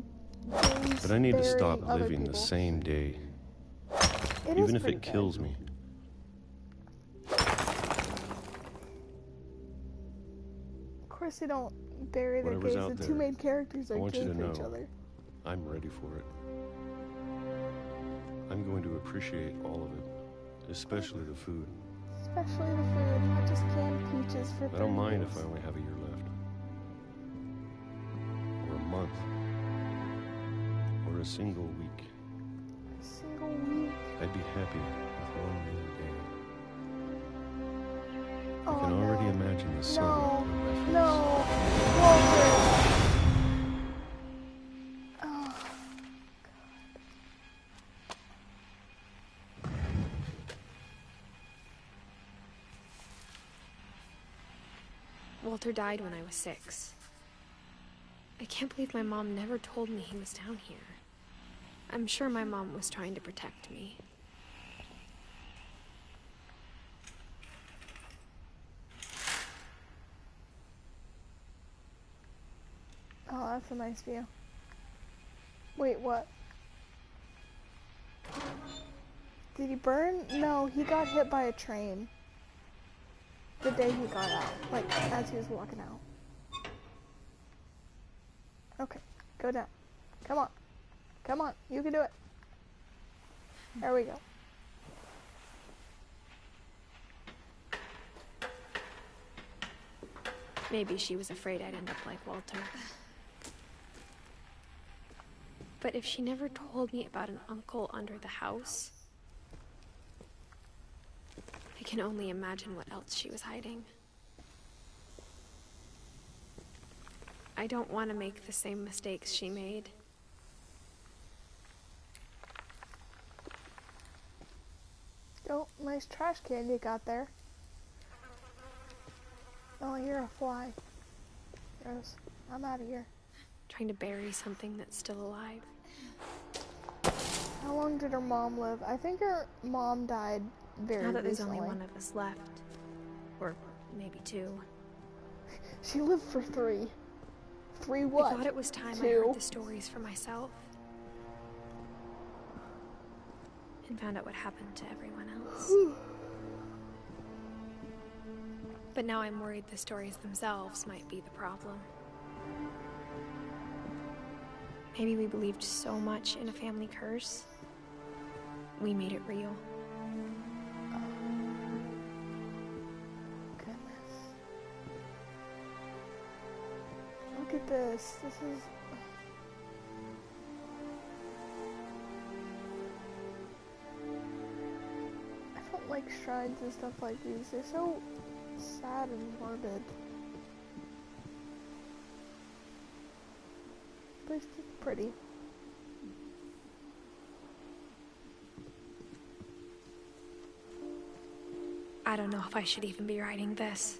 But I need to stop living the same day. Even if it kills me. Of course they don't bury their gays. The two main characters are gay for each other. I'm ready for it. I'm going to appreciate all of it. Especially the food. Especially the food, not just canned peaches for 30 I don't mind years. if I only have a year left. Or a month. Or a single week. A single week? I'd be happy with one new day. Oh, I can already imagine the sun. No, Walter. Walter died when I was 6. I can't believe my mom never told me he was down here. I'm sure my mom was trying to protect me. Oh, that's a nice view. Wait, what? Did he burn? No, he got hit by a train. The day he got out, like, as he was walking out. Okay, go down. Come on. Come on, you can do it. There we go. Maybe she was afraid I'd end up like Walter. But if she never told me about an uncle under the house, I can only imagine what else she was hiding. I don't want to make the same mistakes she made. Oh, nice trash can you got there. Oh, you're a fly. Gross. I'm out of here. Trying to bury something that's still alive. How long did her mom live? I think her mom died very Now that there's recently. only one of us left. Or maybe two. She lived for 3. 3 what? I thought it was time 2? I heard the stories for myself. And found out what happened to everyone else. But now I'm worried the stories themselves might be the problem. Maybe we believed so much in a family curse, we made it real. Goodness. Look at this. This is... I don't like shrines and stuff like these. They're so sad and morbid. But it's just pretty. I don't know if I should even be writing this.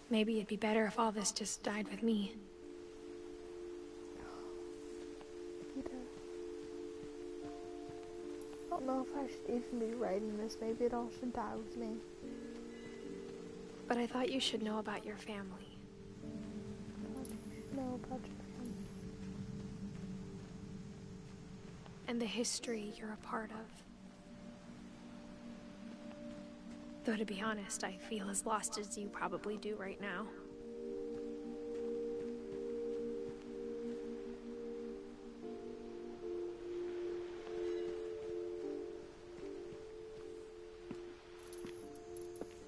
Maybe it'd be better if all this just died with me. Peter. I don't know if I should even be writing this. Maybe it all should die with me. But I thought you should know about your family. Know about your family. And the history you're a part of. Though to be honest, I feel as lost as you probably do right now.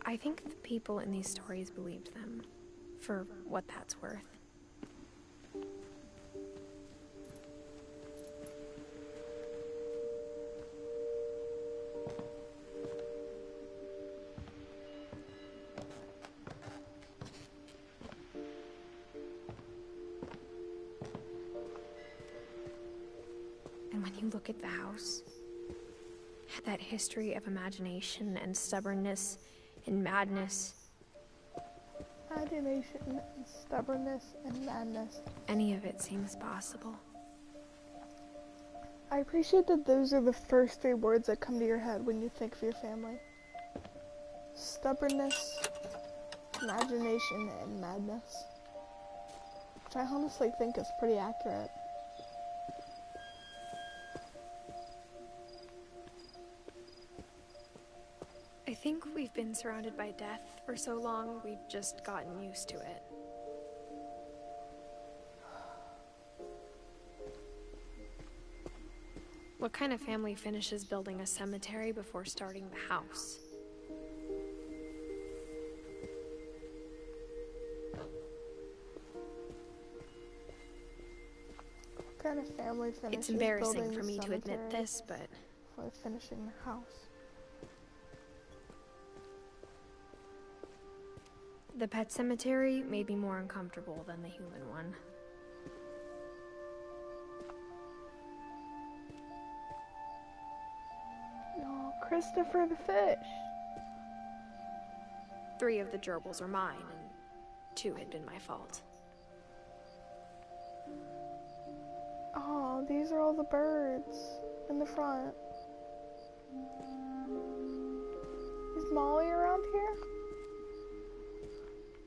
I think the people in these stories believed them, for what that's worth. And when you look at the house, that history of imagination and stubbornness and madness. Imagination and stubbornness and madness. Any of it seems possible. I appreciate that those are the first 3 words that come to your head when you think of your family. Stubbornness, imagination, and madness. Which I honestly think is pretty accurate. I think we've been surrounded by death for so long, we've just gotten used to it. What kind of family finishes building a cemetery before starting the house? What kind of family finishes It's embarrassing building for a me to admit cemetery this, but before finishing the house? the pet cemetery may be more uncomfortable than the human one. Oh, Christopher the fish. 3 of the gerbils are mine, and 2 had been my fault. Oh, these are all the birds in the front. Is Molly around here?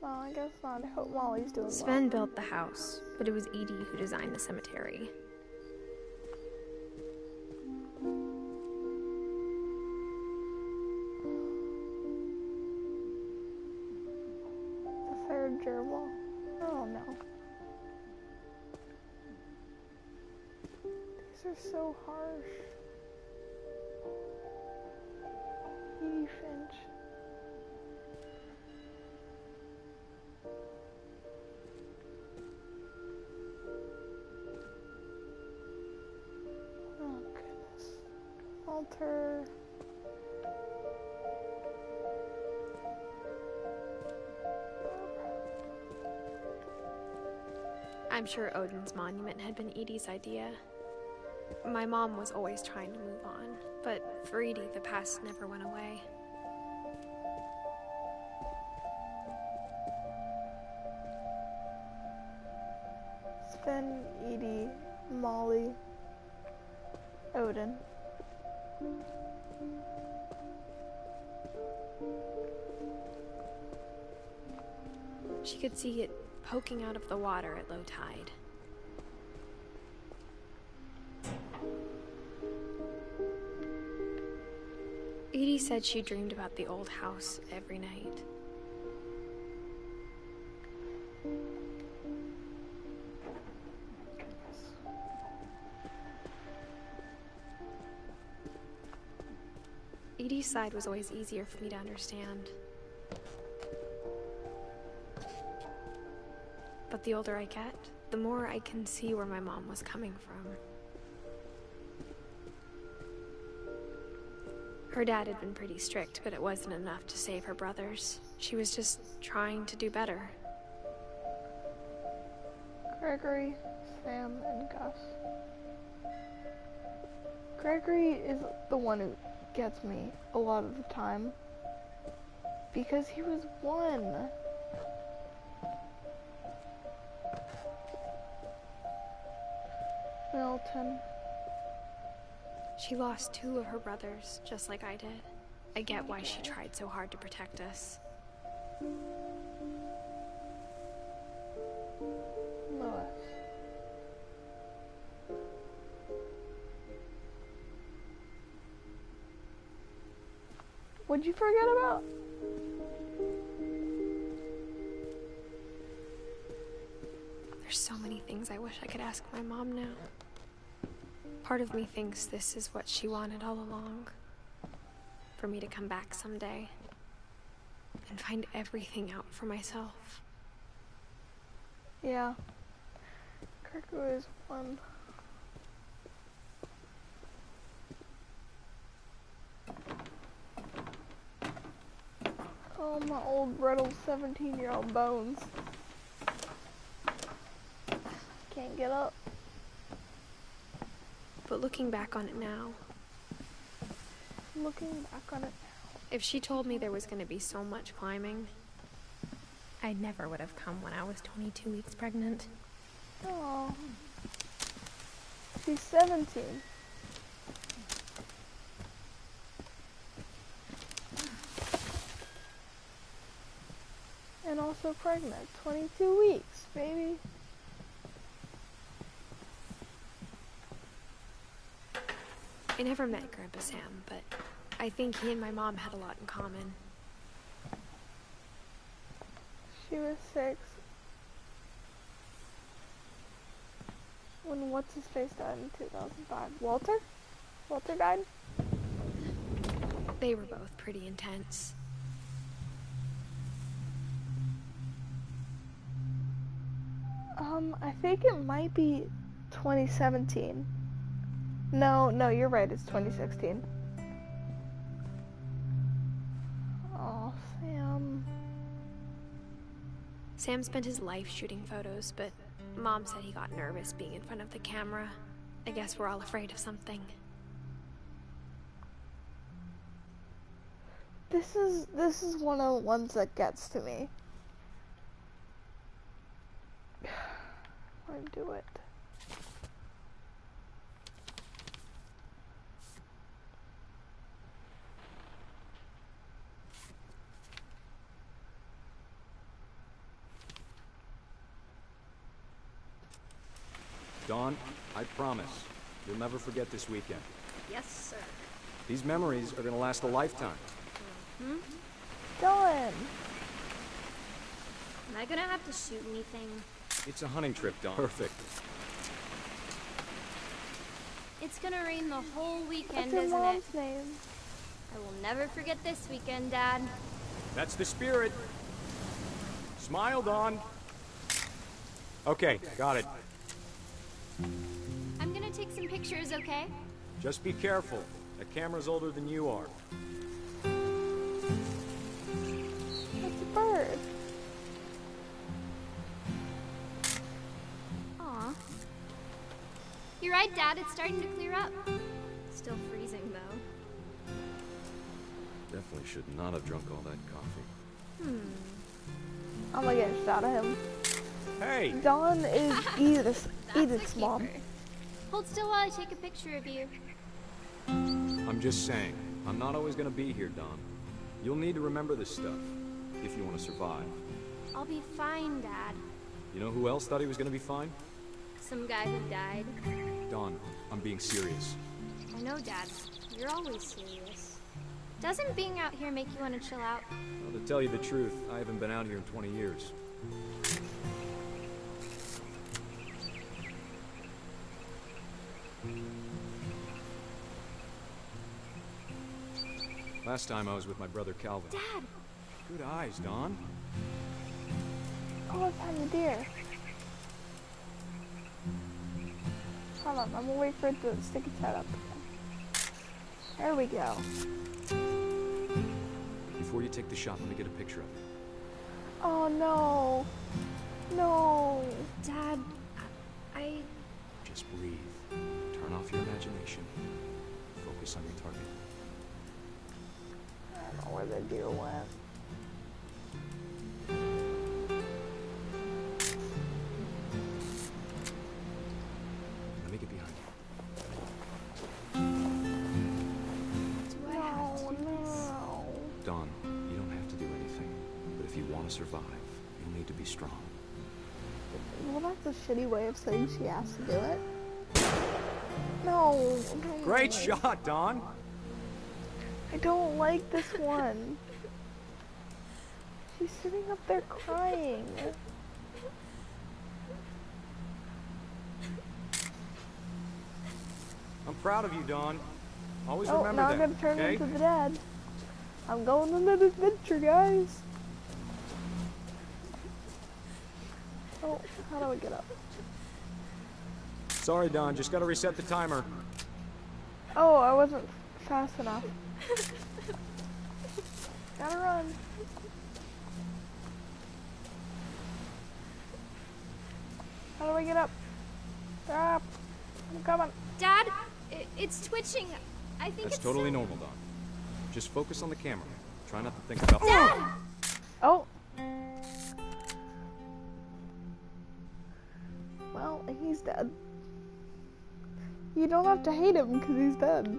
No, I guess not. I hope Molly's doing Sven built the house, but it was Edie who designed the cemetery. The 3rd gerbil. Oh no. These are so harsh. Edie Finch. Oh goodness. Alter. I'm sure Odin's monument had been Edie's idea. My mom was always trying to move on, but for Edie, the past never went away. Sven, Edie, Molly, Odin. She could see it poking out of the water at low tide. Edie said she dreamed about the old house every night. Edie's side was always easier for me to understand. But the older I get, the more I can see where my mom was coming from. Her dad had been pretty strict, but it wasn't enough to save her brothers. She was just trying to do better. Gregory, Sam, and Gus. Gregory is the one who gets me a lot of the time, because he was one. Milton. She lost 2 of her brothers, just like I did. I get why she tried so hard to protect us. Lois. What'd you forget about? There's so many things I wish I could ask my mom now. Part of me thinks this is what she wanted all along. For me to come back someday and find everything out for myself. Yeah. Gregory is one. Oh, my old brittle 17-year-old bones. Can't get up. But looking back on it now, if she told me there was going to be so much climbing, I never would have come when I was 22 weeks pregnant. Oh, she's 17. And also pregnant. 22 weeks, baby. I never met Grandpa Sam, but I think he and my mom had a lot in common. She was 6 when what's-his-face died in 2005. Walter? Walter died? They were both pretty intense. I think it might be 2017. No, you're right, it's 2016. Oh, Sam. Sam spent his life shooting photos, but Mom said he got nervous being in front of the camera. I guess we're all afraid of something. This is one of the ones that gets to me. I do it. Dawn, I promise, you'll never forget this weekend. Yes, sir. These memories are gonna last a lifetime. Dylan! Am I gonna have to shoot anything? It's a hunting trip, Dawn. Perfect. It's gonna rain the whole weekend, What's your isn't mom's it? name? I will never forget this weekend, Dad. That's the spirit. Smile, Dawn. Okay, got it. I'm gonna take some pictures, okay? Just be careful. That camera's older than you are. That's a bird. Aw. You're right, Dad. It's starting to clear up. Still freezing, though. Definitely should not have drunk all that coffee. I'm gonna get a shot of him. Hey! Dawn is Edith's mom. Hold still while I take a picture of you. I'm just saying, I'm not always gonna be here, Dawn. You'll need to remember this stuff, if you want to survive. I'll be fine, Dad. You know who else thought he was gonna be fine? Some guy who died. Dawn, I'm being serious. I know, Dad. You're always serious. Doesn't being out here make you want to chill out? Well, to tell you the truth, I haven't been out here in 20 years. Last time I was with my brother Calvin. Dad! Good eyes, Dawn. Oh, I found the deer. Hold on, I'm gonna wait for it to stick its head up. There we go. Before you take the shot, let me get a picture of it. Oh no. No. Dad, I... Just breathe. Turn off your imagination. Focus on your target. I don't know where the deer went. Let me get behind you. No. Dawn, you don't have to do anything. But if you want to survive, you'll need to be strong. Well, that's a shitty way of saying she has to do it. No. Great shot, Dawn! I don't like this one. She's sitting up there crying. I'm proud of you, Dawn. Always Oh, remember now that, I'm gonna turn okay? into the dad. I'm going on an adventure, guys. Oh, how do I get up? Sorry, Dawn. Just gotta reset the timer. Oh, I wasn't fast enough. Gotta run. How do I get up? Ah, I'm coming. Dad, it's twitching. I think That's it's totally normal, Dawn. Just focus on the camera. Try not to think about... Dad! Oh. Well, he's dead. You don't have to hate him because he's dead.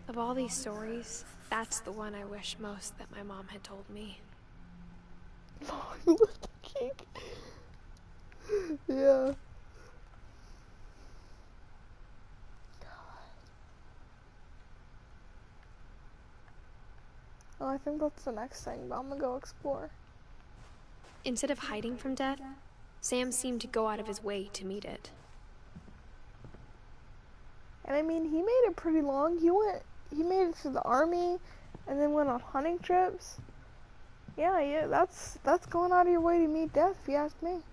Of all these stories, that's the one I wish most that my mom had told me. Oh, you left the cake. Yeah. Well, I think that's the next thing, but I'm gonna go explore. Instead of hiding from death, Sam seemed to go out of his way to meet it. And I mean, he made it pretty long. He made it to the army, and then went on hunting trips. Yeah, that's going out of your way to meet death, if you ask me.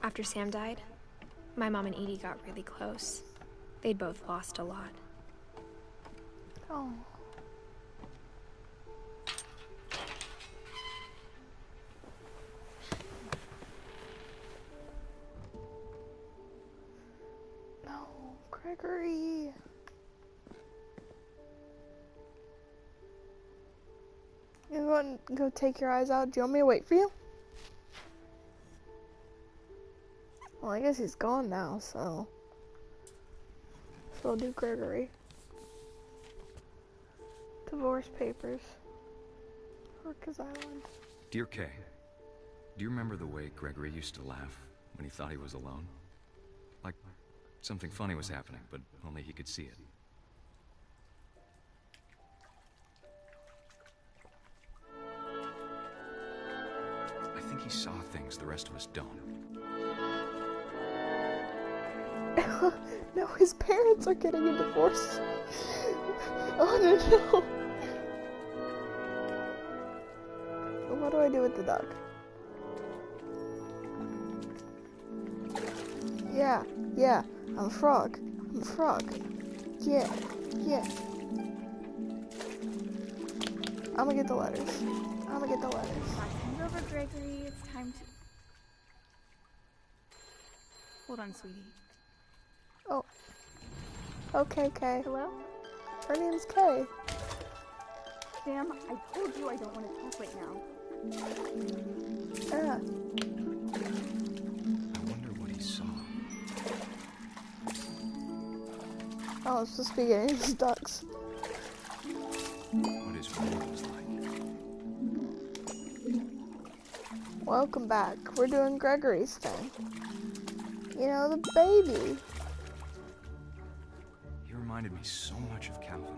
After Sam died, my mom and Edie got really close. They'd both lost a lot. Oh. No, Gregory. You want to go take your eyes out? Do you want me to wait for you? Well, I guess he's gone now, so we'll do Gregory. Divorce papers. Rikers Island. Dear Kay, do you remember the way Gregory used to laugh when he thought he was alone? Like something funny was happening, but only he could see it. I think he saw things the rest of us don't. No, his parents are getting a divorce. Oh no. What do I do with the duck? Yeah, yeah, I'm a frog. I'm a frog. Yeah, yeah. I'm gonna get the letters. I'm gonna get the letters. Hand over, Gregory. It's time to... Hold on, sweetie. Oh. Okay, Kay. Hello? Her name's Kay. Sam, I told you I don't want to talk right now. Yeah. I wonder what he saw. Oh, it's supposed to be getting these ducks. What his world was like. Welcome back. We're doing Gregory's thing. You know, the baby. He reminded me so much of Calvin.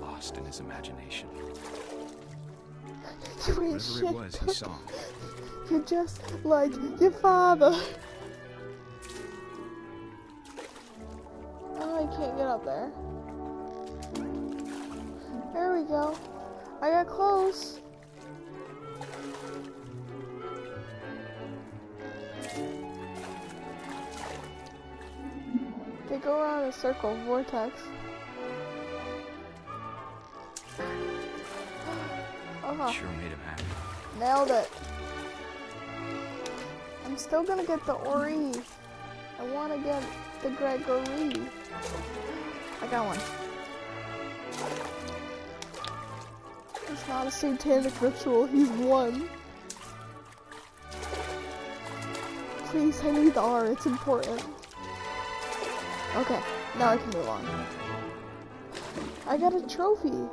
Lost in his imagination. You ain't Whatever shit. it was, he saw. You're just like your father. Oh, I can't get up there. There we go. I got close. They go around a circle, vortex. Oh, Sure made him happy. nailed it. I'm still gonna get the Ori. I wanna get the Gregory. I got one. It's not a satanic ritual, he's one. Please, I need the R, it's important. Okay, now I can move on. I got a trophy.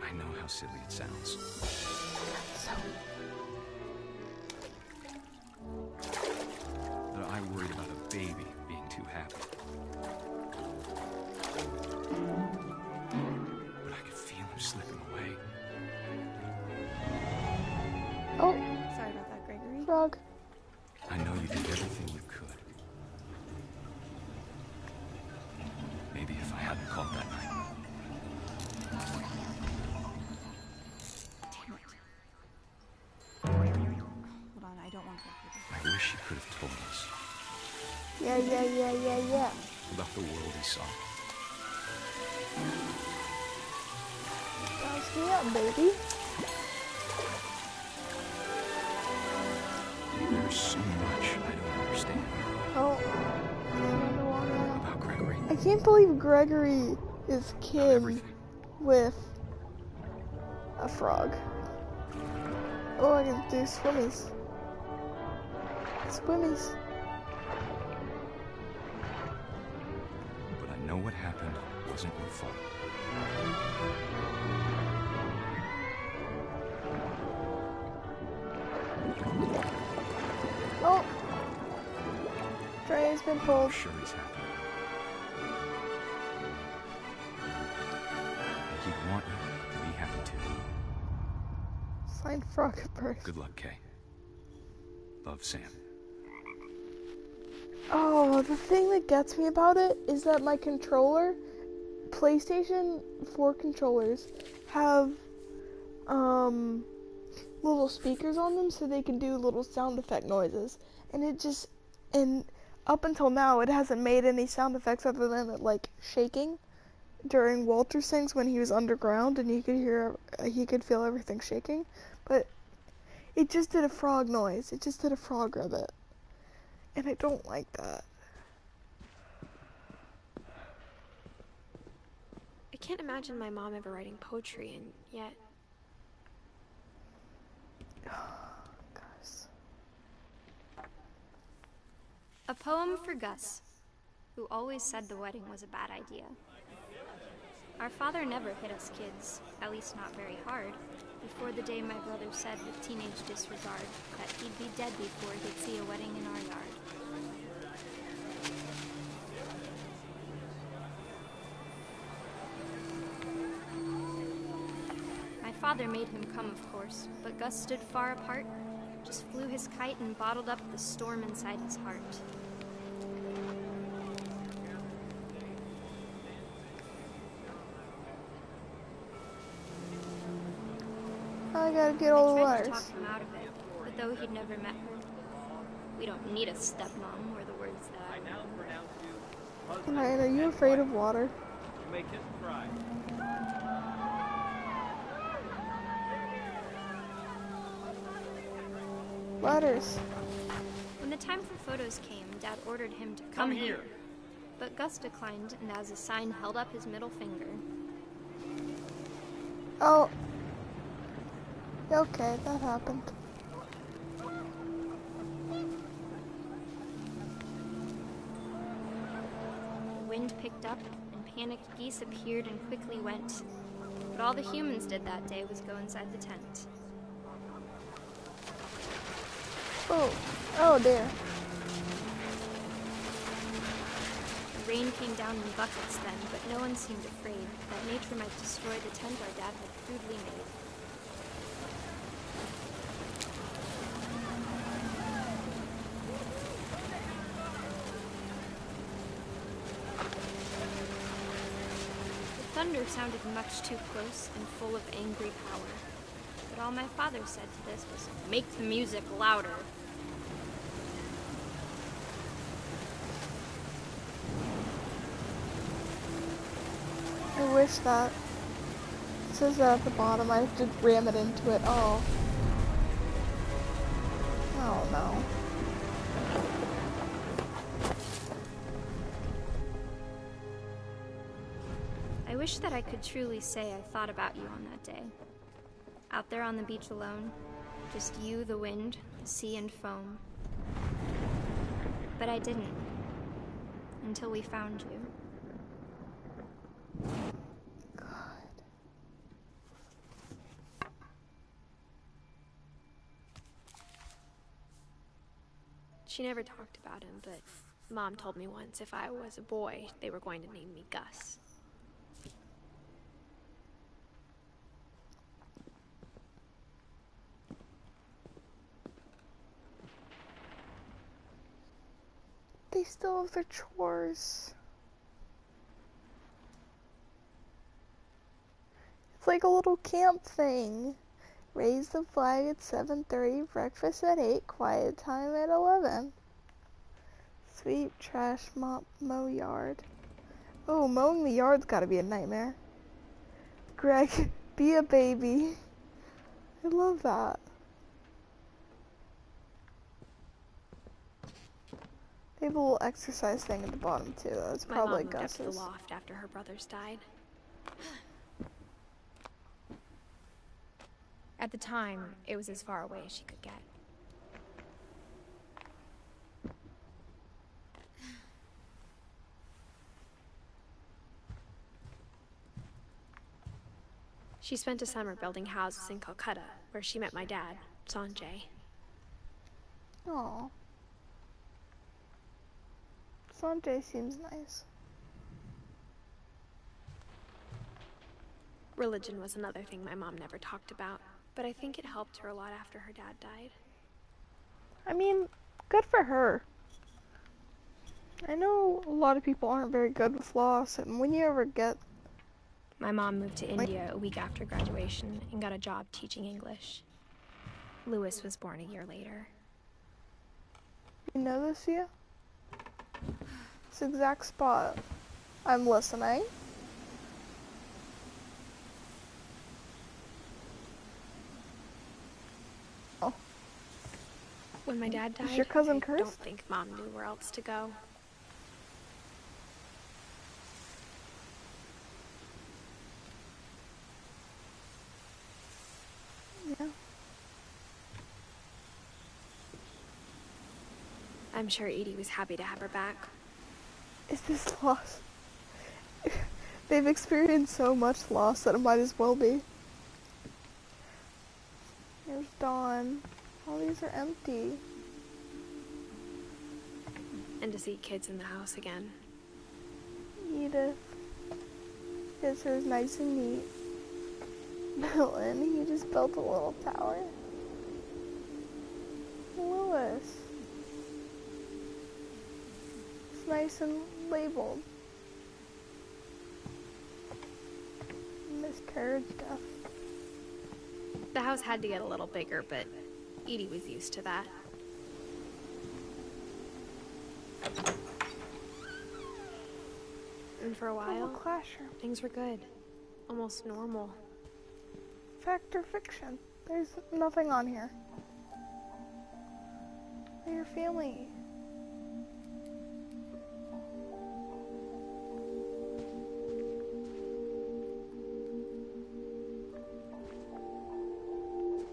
I know how silly it sounds. But I worried about a baby being too happy. But I could feel him slipping away. Oh. Sorry about that, Gregory. Frog. I know you did everything you could. Maybe if I hadn't called that night. Hold on, I don't want to go through this. I wish he could have told us Yeah. about the world he saw. Gas me up, baby. There's so much I don't understand Oh. about Gregory. I can't believe Gregory is kin with a frog. Oh, I can do swimmies. Swimmies. But I know what happened wasn't your fault. Oh! Trey's been pulled. I'm sure he's happy. And he'd want you to be happy too. Signed frog at birth. Good luck, Kay. Love, Sam. Oh, the thing that gets me about it is that my controller, PlayStation 4 controllers, have little speakers on them so they can do little sound effect noises. And up until now it hasn't made any sound effects other than it like shaking during Walter sings when he was underground and he could feel everything shaking. But it just did a frog noise. It just did a frog rabbit. And I don't like that. I can't imagine my mom ever writing poetry, and yet... Gus. A poem for Gus, who always said the wedding was a bad idea. Our father never hit us kids, at least not very hard, before the day my brother said with teenage disregard that he'd be dead before he'd see a wedding in our yard. My father made him come, of course, but Gus stood far apart, just flew his kite and bottled up the storm inside his heart. I gotta get all the I tried to letters. talk him out of it, but though he'd never met her, we don't need a stepmom, were the words that I remember. Good night, are you afraid of water? Make him cry. Letters. When the time for photos came, Dad ordered him to come here. But Gus declined, and as a sign held up his middle finger. Oh. Okay, that happened. The wind picked up, and panicked geese appeared and quickly went. But all the humans did that day was go inside the tent. Oh dear. The rain came down in buckets then, but no one seemed afraid that nature might destroy the tent our dad had crudely made. The thunder sounded much too close and full of angry power. But all my father said to this was, "Make the music louder." I wish that. It says that at the bottom. I have to ram it into it. Oh. Oh no. I wish that I could truly say I thought about you on that day. Out there on the beach alone, just you, the wind, the sea, and foam. But I didn't. Until we found you. She never talked about him, but Mom told me once if I was a boy, they were going to name me Gus. They still have their chores. It's like a little camp thing. Raise the flag at 7:30, breakfast at 8, quiet time at 11. Sweep, trash, mop, mow yard. Oh, mowing the yard's gotta be a nightmare. Greg, be a baby. I love that. They have a little exercise thing at the bottom too. That's probably My mom moved up to the Gus's. loft after her brothers died. At the time, it was as far away as she could get. She spent a summer building houses in Calcutta, where she met my dad, Sanjay. Aww. Sanjay seems nice. Religion was another thing my mom never talked about, but I think it helped her a lot after her dad died. I mean, good for her. I know a lot of people aren't very good with loss, and when you ever get... My mom moved to India a week after graduation and got a job teaching English. Lewis was born a year later. You know this, yeah? This exact spot. I'm listening. Oh. When my dad died, Is your cousin I cursed? don't think Mom knew where else to go. Yeah. I'm sure Edie was happy to have her back. Is this loss? They've experienced so much loss that it might as well be. Here's Dawn. All these are empty. And to see kids in the house again. Edith. His is nice and neat. Milton, he just built a little tower. Lewis. It's nice and labeled. Miscarriage, death. The house had to get a little bigger, but Edie was used to that. And for a while, classroom. things were good. Almost normal. Fact or fiction? There's nothing on here. They're your family.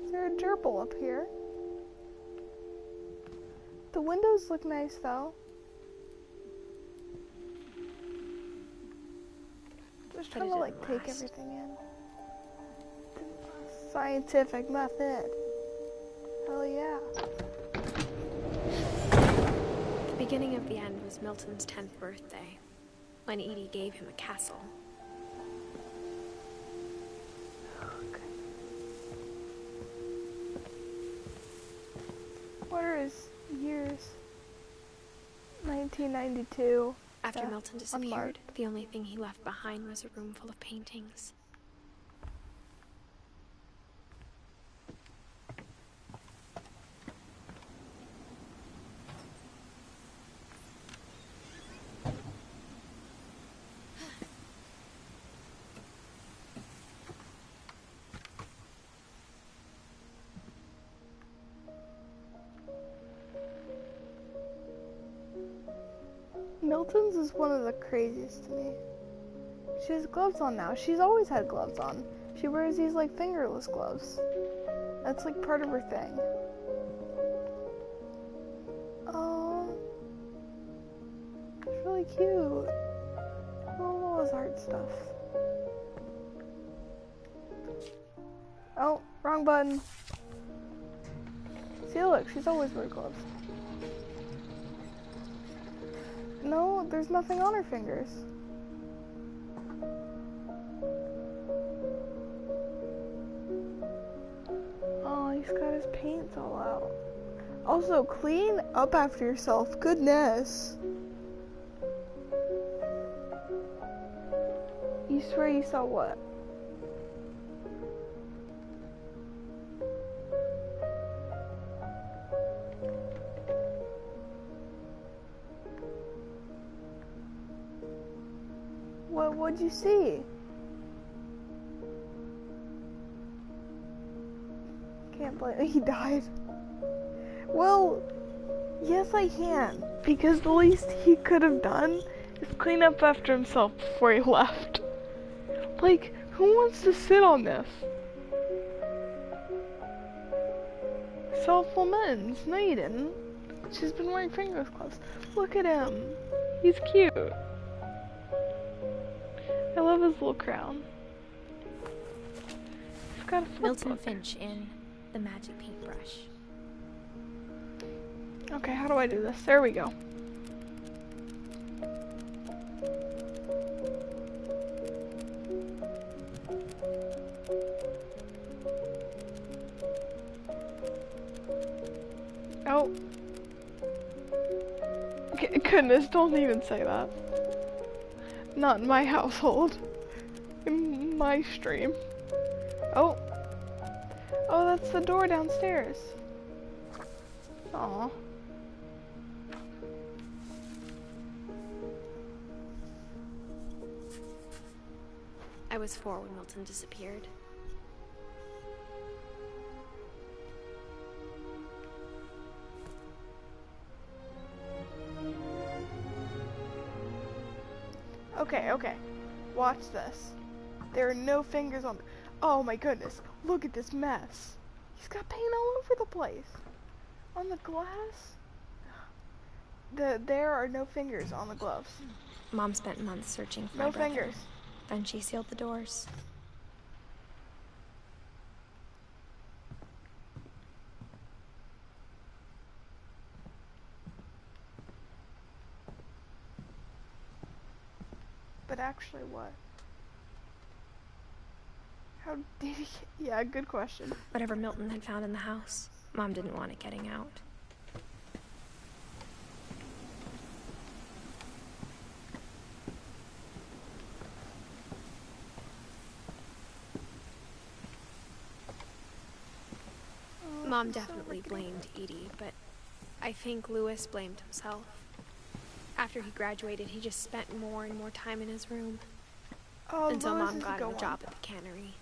Is there a gerbil up here? The windows look nice though. Just trying to like take everything in. Scientific method. Hell yeah. The beginning of the end was Milton's 10th birthday, when Edie gave him a castle. Okay. What are his years? 1992. After Milton disappeared, the only thing he left behind was a room full of paintings. Milton's is one of the craziest to me. She has gloves on now. She's always had gloves on. She wears these like fingerless gloves. That's like part of her thing. Oh, it's really cute. All his art stuff. Oh, wrong button. See, look, she's always wear gloves. No, there's nothing on her fingers. Oh, he's got his paints all out. Also, clean up after yourself. Goodness. You swear you saw what? What'd you see? Can't believe he died. Well, yes I can, because the least he could have done is clean up after himself before he left. Like, who wants to sit on this? Self-laments. No, you didn't. She's been wearing fingerless gloves. Look at him. He's cute. I love his little crown. He's got a Milton Finch in The Magic Paintbrush. Okay, how do I do this? There we go. Oh. Goodness, don't even say that. Not in my household. In my stream. Oh. Oh, that's the door downstairs. Aw. I was 4 when Milton disappeared. Okay. Watch this. There are no fingers on... Oh my goodness. Look at this mess. He's got paint all over the place. On the glass. There are no fingers on the gloves. Mom spent months searching for my brother. No fingers. Then she sealed the doors. But actually what? How did he... Yeah, good question. Whatever Milton had found in the house, Mom didn't want it getting out. Mom definitely blamed Edie, but I think Louis blamed himself. After he graduated, he just spent more and more time in his room. Until Mom got him a job at the cannery.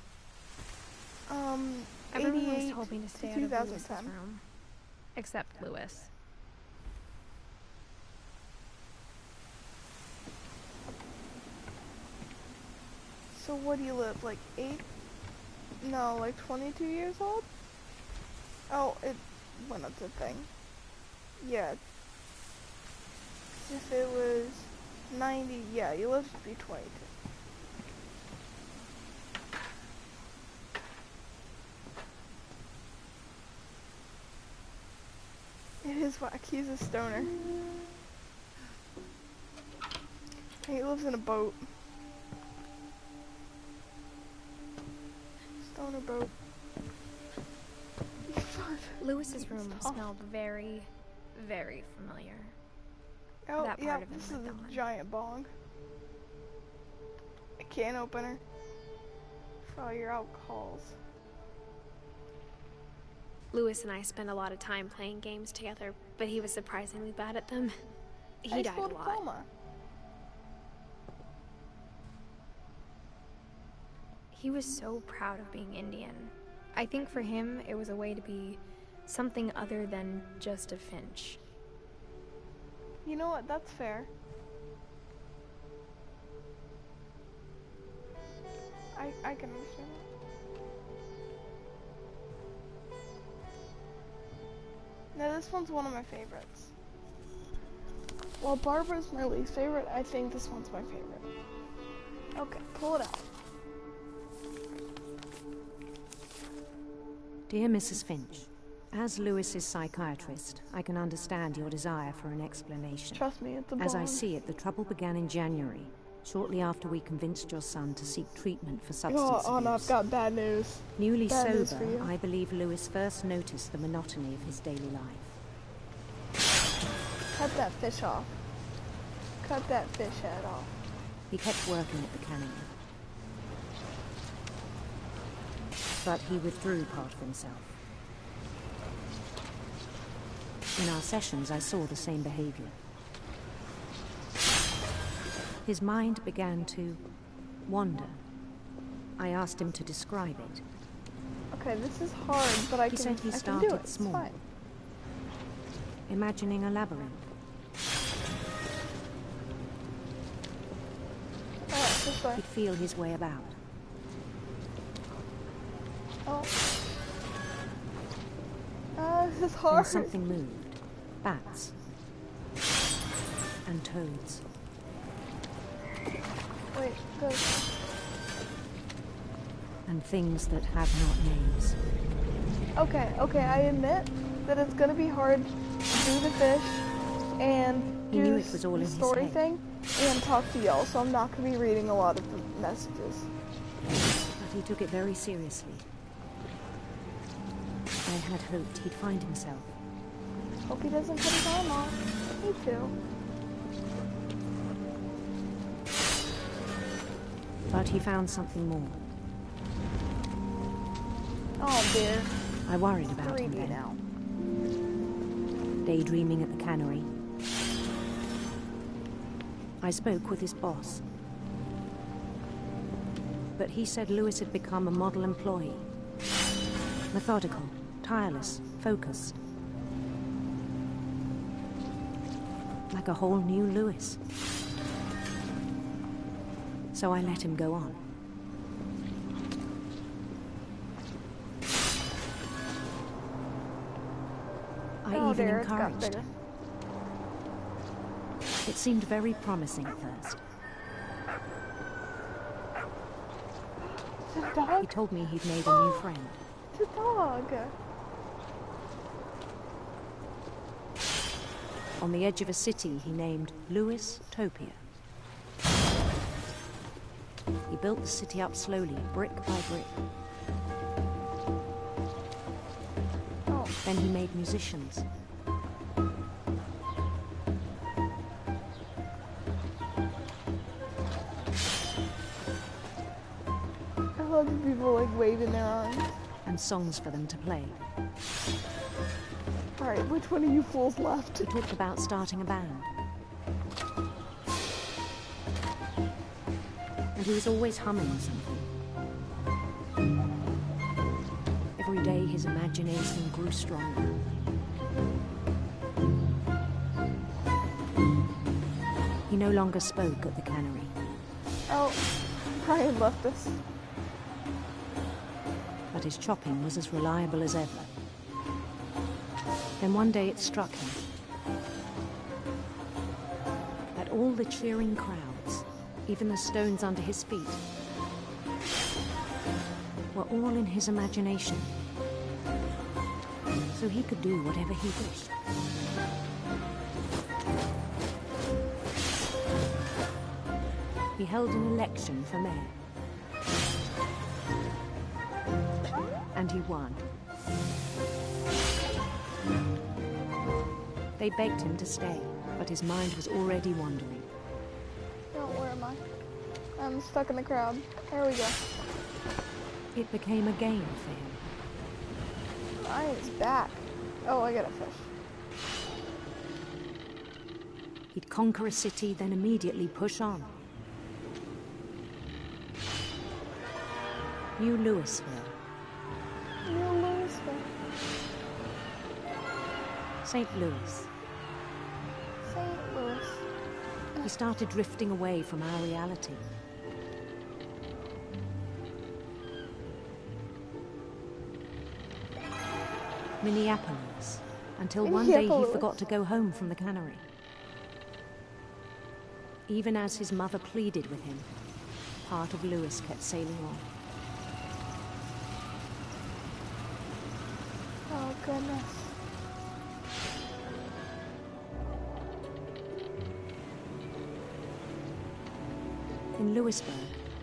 Everyone always told me to stay out of Louis's room. Except Louis. So what do you live, like 8? No, like 22 years old? Oh, it went up to thing. Yeah. If it was 90, yeah, you live to be 22. It is whack, he's a stoner. He lives in a boat. Stoner boat. Louis's room smelled very, very familiar. Oh, that yeah, part of him this is lived a on. giant bong. A can opener. For all your alcohols. Louis and I spent a lot of time playing games together, but he was surprisingly bad at them. He died a lot. Diploma. He was so proud of being Indian. I think for him, it was a way to be something other than just a Finch. You know what? That's fair. I can understand that. Now this one's one of my favorites. While Barbara's my least favorite, I think this one's my favorite. Okay, pull it out. Dear Mrs. Finch, as Louis's psychiatrist, I can understand your desire for an explanation. Trust me, it's a As I bond. see it, the trouble began in January, shortly after we convinced your son to seek treatment for substance Oh no, abuse. I've got bad news. Newly Bad news for sober, you. I believe Louis first noticed the monotony of his daily life. Cut that fish off. Cut that fish head off. He kept working at the cannery. But he withdrew part of himself. In our sessions, I saw the same behavior. His mind began to wander. I asked him to describe it. Okay, this is hard, but I He can said he I can do started it. It's small, fine. imagining a labyrinth. Alright, this way. He'd feel his way about. Oh. This is Then hard. something moved. Bats. And toads. Wait, go. And things that have not names. Okay, I admit that it's gonna be hard to do the fish and He knew do it was all in the his story head. thing and talk to y'all, so I'm not gonna be reading a lot of the messages. But he took it very seriously. I had hoped he'd find himself. Hope he doesn't cut his arm off. Me too. But he found something more. Oh dear. I worried about him 3D then. now. Daydreaming at the cannery. I spoke with his boss. But he said Louis had become a model employee. Methodical, tireless, focused. Like a whole new Louis. So I let him go on. I Oh even dear, it's gotten encouraged bigger. him. It seemed very promising at first. It's a dog? He told me he'd made a new friend. It's a dog. On the edge of a city he named Louis Topia. He built the city up slowly, brick by brick. Oh. Then he made musicians. I love the people like waving their arms. and songs for them to play. Alright, which one of you fools left? He talked about starting a band. And he was always humming something. Every day his imagination grew stronger. He no longer spoke at the cannery. Oh, Brian left us. But his chopping was as reliable as ever. Then one day it struck him that all the cheering crowds, even the stones under his feet, were all in his imagination. So he could do whatever he wished. He held an election for mayor. And he won. They begged him to stay, but his mind was already wandering. Oh, where am I? I'm stuck in the crowd. There we go. It became a game for him. Brian's back. Oh, I got a fish. He'd conquer a city, then immediately push on. New Louisville. New Louisville. St. Louis. St. Louis. He started drifting away from our reality. Minneapolis. Until one day he forgot to go home from the cannery. Even as his mother pleaded with him, part of Louis kept sailing on. Oh, goodness. In Louisburg,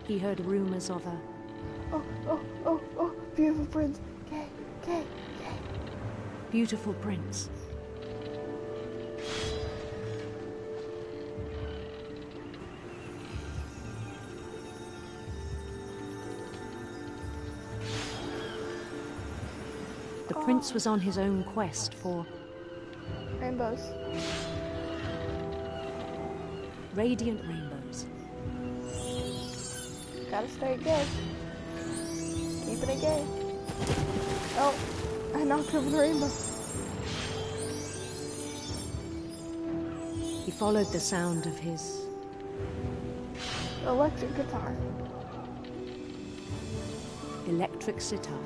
he heard rumors of a... Oh, beautiful prince. Gay. Beautiful prince. The prince was on his own quest for... rainbows. Radiant rainbows. Gotta stay gay. Keeping it gay. Oh, I knocked over the rainbow. He followed the sound of his... electric guitar. Electric sitar.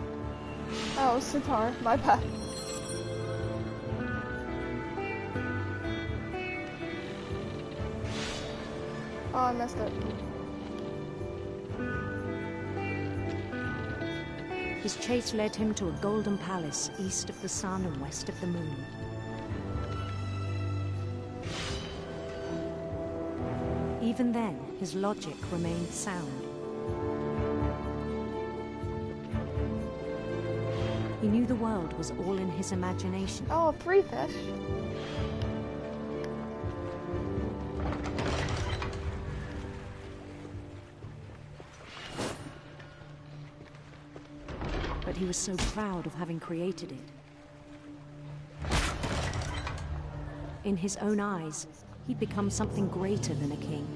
Oh, sitar. My bad. Oh, I messed up. His chase led him to a golden palace east of the sun and west of the moon. Even then, his logic remained sound. He knew the world was all in his imagination. Oh, 3 fish. But he was so proud of having created it. In his own eyes, he'd become something greater than a king.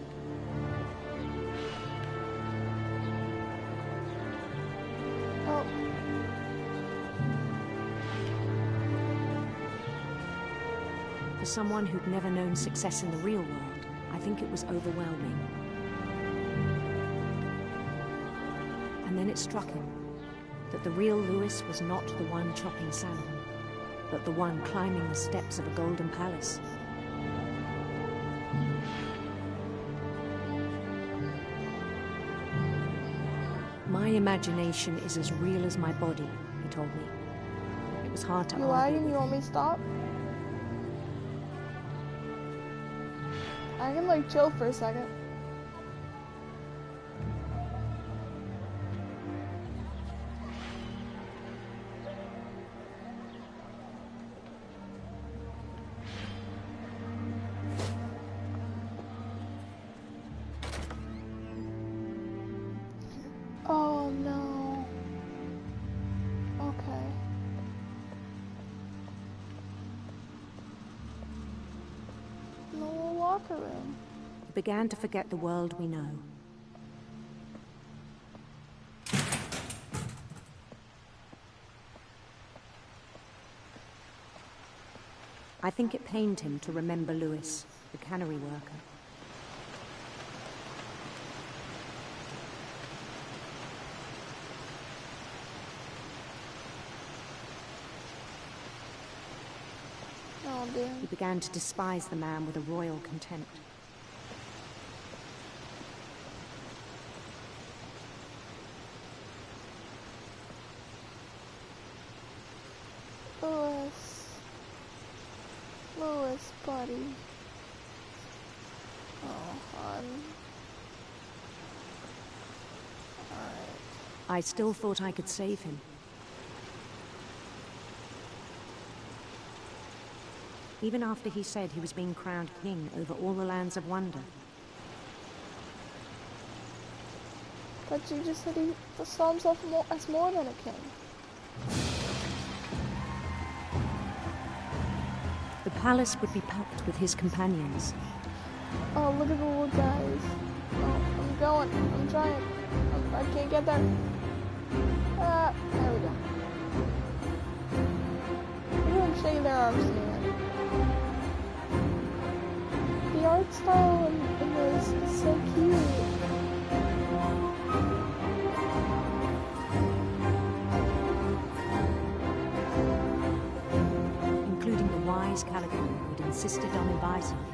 Oh. For someone who'd never known success in the real world, I think it was overwhelming. And then it struck him that the real Louis was not the one chopping salmon, but the one climbing the steps of a golden palace. My imagination is as real as my body, he told me. It was hard to argue. You lagging? You want me to stop? I can like chill for a second. Oh no. locker room. He began to forget the world we know. I think it pained him to remember Lewis, the cannery worker. Oh dear. He began to despise the man with a royal contempt. Lewis, buddy. Oh, hon. Alright. I still thought I could save him. Even after he said he was being crowned king over all the lands of wonder. But you just said he saw himself as more than a king. The palace would be packed with his companions. Oh, look at the little guys. Oh, I'm going. I'm trying. I can't get there. There we go. Look at them shaking their arms in the air. The art style in this is so cute. Calico had insisted on advising him.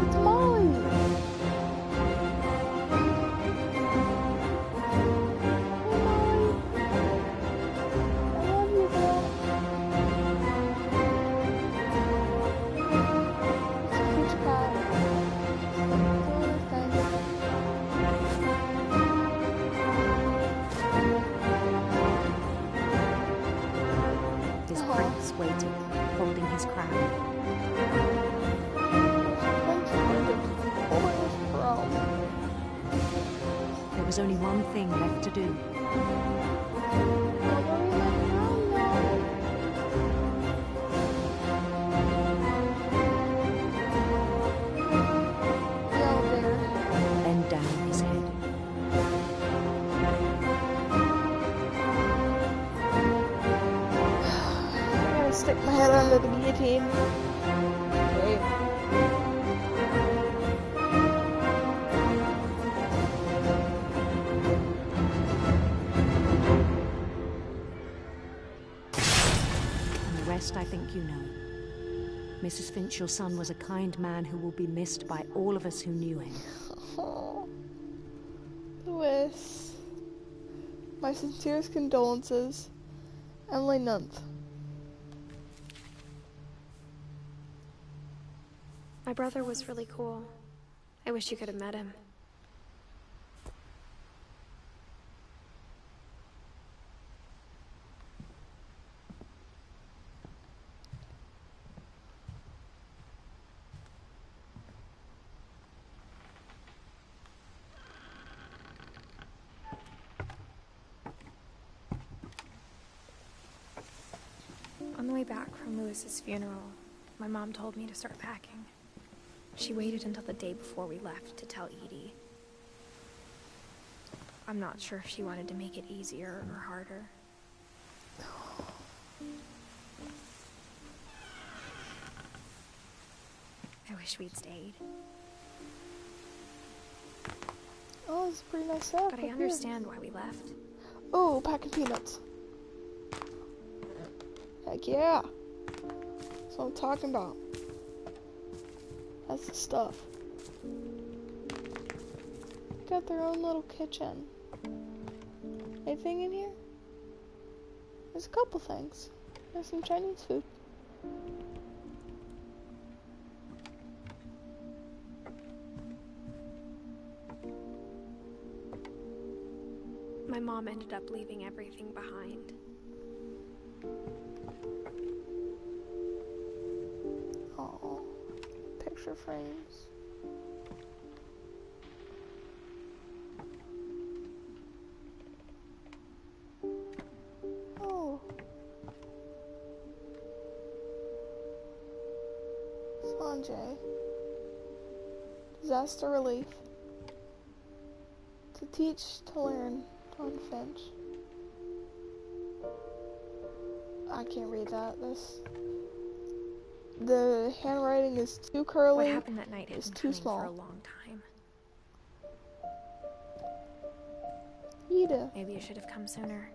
It's Molly! Hey, Molly. I love you, girl. It's a huge cat. His prince waited, holding his crown. There was only one thing left to do. Bend down his head. Stick my head under the guillotine. Great. And the rest I think you know. Mrs. Finch, your son was a kind man who will be missed by all of us who knew him. Oh. Lewis. My sincerest condolences. Emily Nunth. My brother was really cool. I wish you could have met him. On the way back from Lewis's funeral, my mom told me to start packing. She waited until the day before we left to tell Edie. I'm not sure if she wanted to make it easier or harder. I wish we'd stayed. Oh, it's a pretty nice setup. But I understand why we left. Oh, packing peanuts. Heck yeah. That's what I'm talking about. That's the stuff. Got their own little kitchen. Anything in here? There's a couple things. There's some Chinese food. My mom ended up leaving everything behind. Oh, picture frames. Oh. on Jay. Disaster relief. To teach, to learn on Finch. I can't read that. The handwriting is too curly. What happened that night is had been too coming small. for a long time. Edith. Maybe you should have come sooner.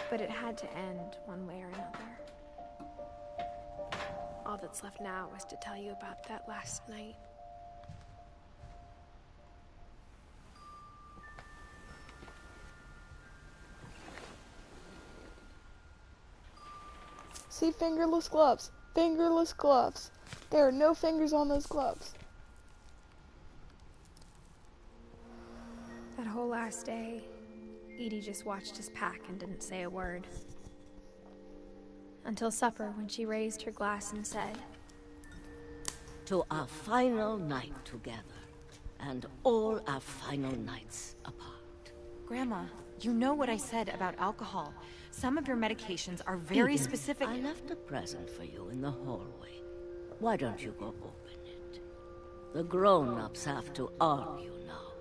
But it had to end one way or another. All that's left now is to tell you about that last night. See, fingerless gloves. Fingerless gloves. There are no fingers on those gloves. That whole last day, Edie just watched us pack and didn't say a word. Until supper, when she raised her glass and said, "To our final night together, and all our final nights apart." Grandma, you know what I said about alcohol. Some of your medications are very Edith, specific. I left a present for you in the hallway. Why don't you go open it? The grown-ups have to argue now.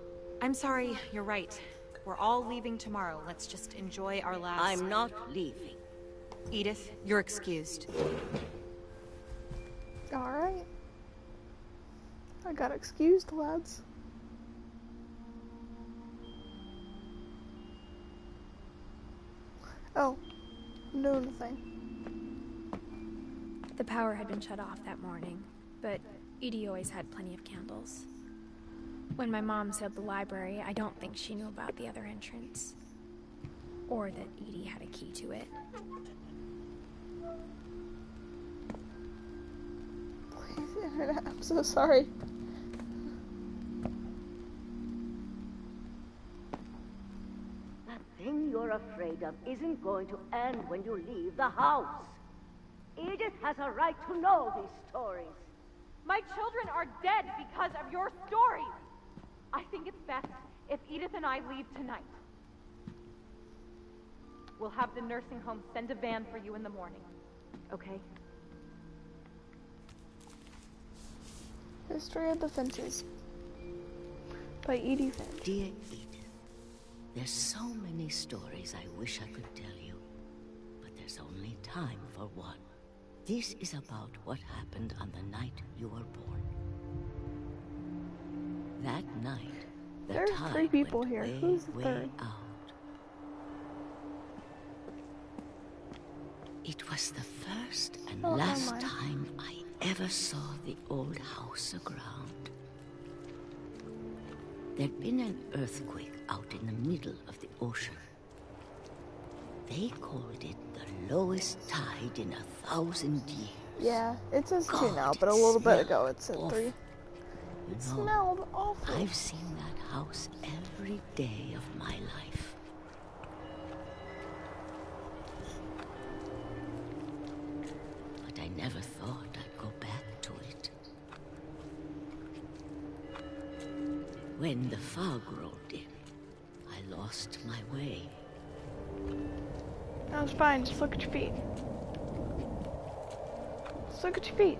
I'm sorry, you're right. We're all leaving tomorrow. Let's just enjoy our last... I'm not leaving. Edith, you're excused. Alright. I got excused, lads. Oh, no, nothing. the power had been shut off that morning, but Edie always had plenty of candles. When my mom sealed the library, I don't think she knew about the other entrance. Or that Edie had a key to it. Please, Internet, I'm so sorry. That thing you're afraid of isn't going to end when you leave the house. Edith has a right to know these stories. My children are dead because of your stories. I think it's best if Edith and I leave tonight. We'll have the nursing home send a van for you in the morning, okay? History of the Finches by Edie Finch. Dear Edith, there's so many stories I wish I could tell you, but there's only time for one. This is about what happened on the night you were born. That night, the There's tide 3 people went here. way, Who's the way third? out. It was the first and Oh, last never mind. time I ever saw the old house aground. There'd been an earthquake out in the middle of the ocean. They called it the lowest tide in 1,000 years. Yeah, it says 2 God, now, but a it little bit smelled ago it said awful. 3. You It know, smelled awful. I've seen that house every day of my life. But I never thought I'd go back to it. When the fog rolled in, I lost my way. No, it's fine. Just look at your feet. Just look at your feet.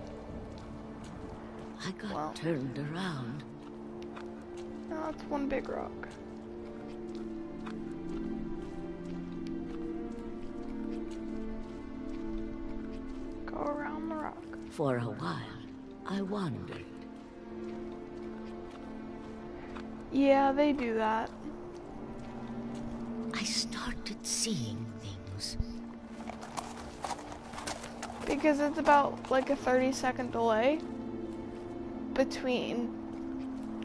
I got turned around. No, it's one big rock. Go around the rock. For a while, I wandered. Yeah, they do that. I started seeing things. Because it's about like a 30-second delay between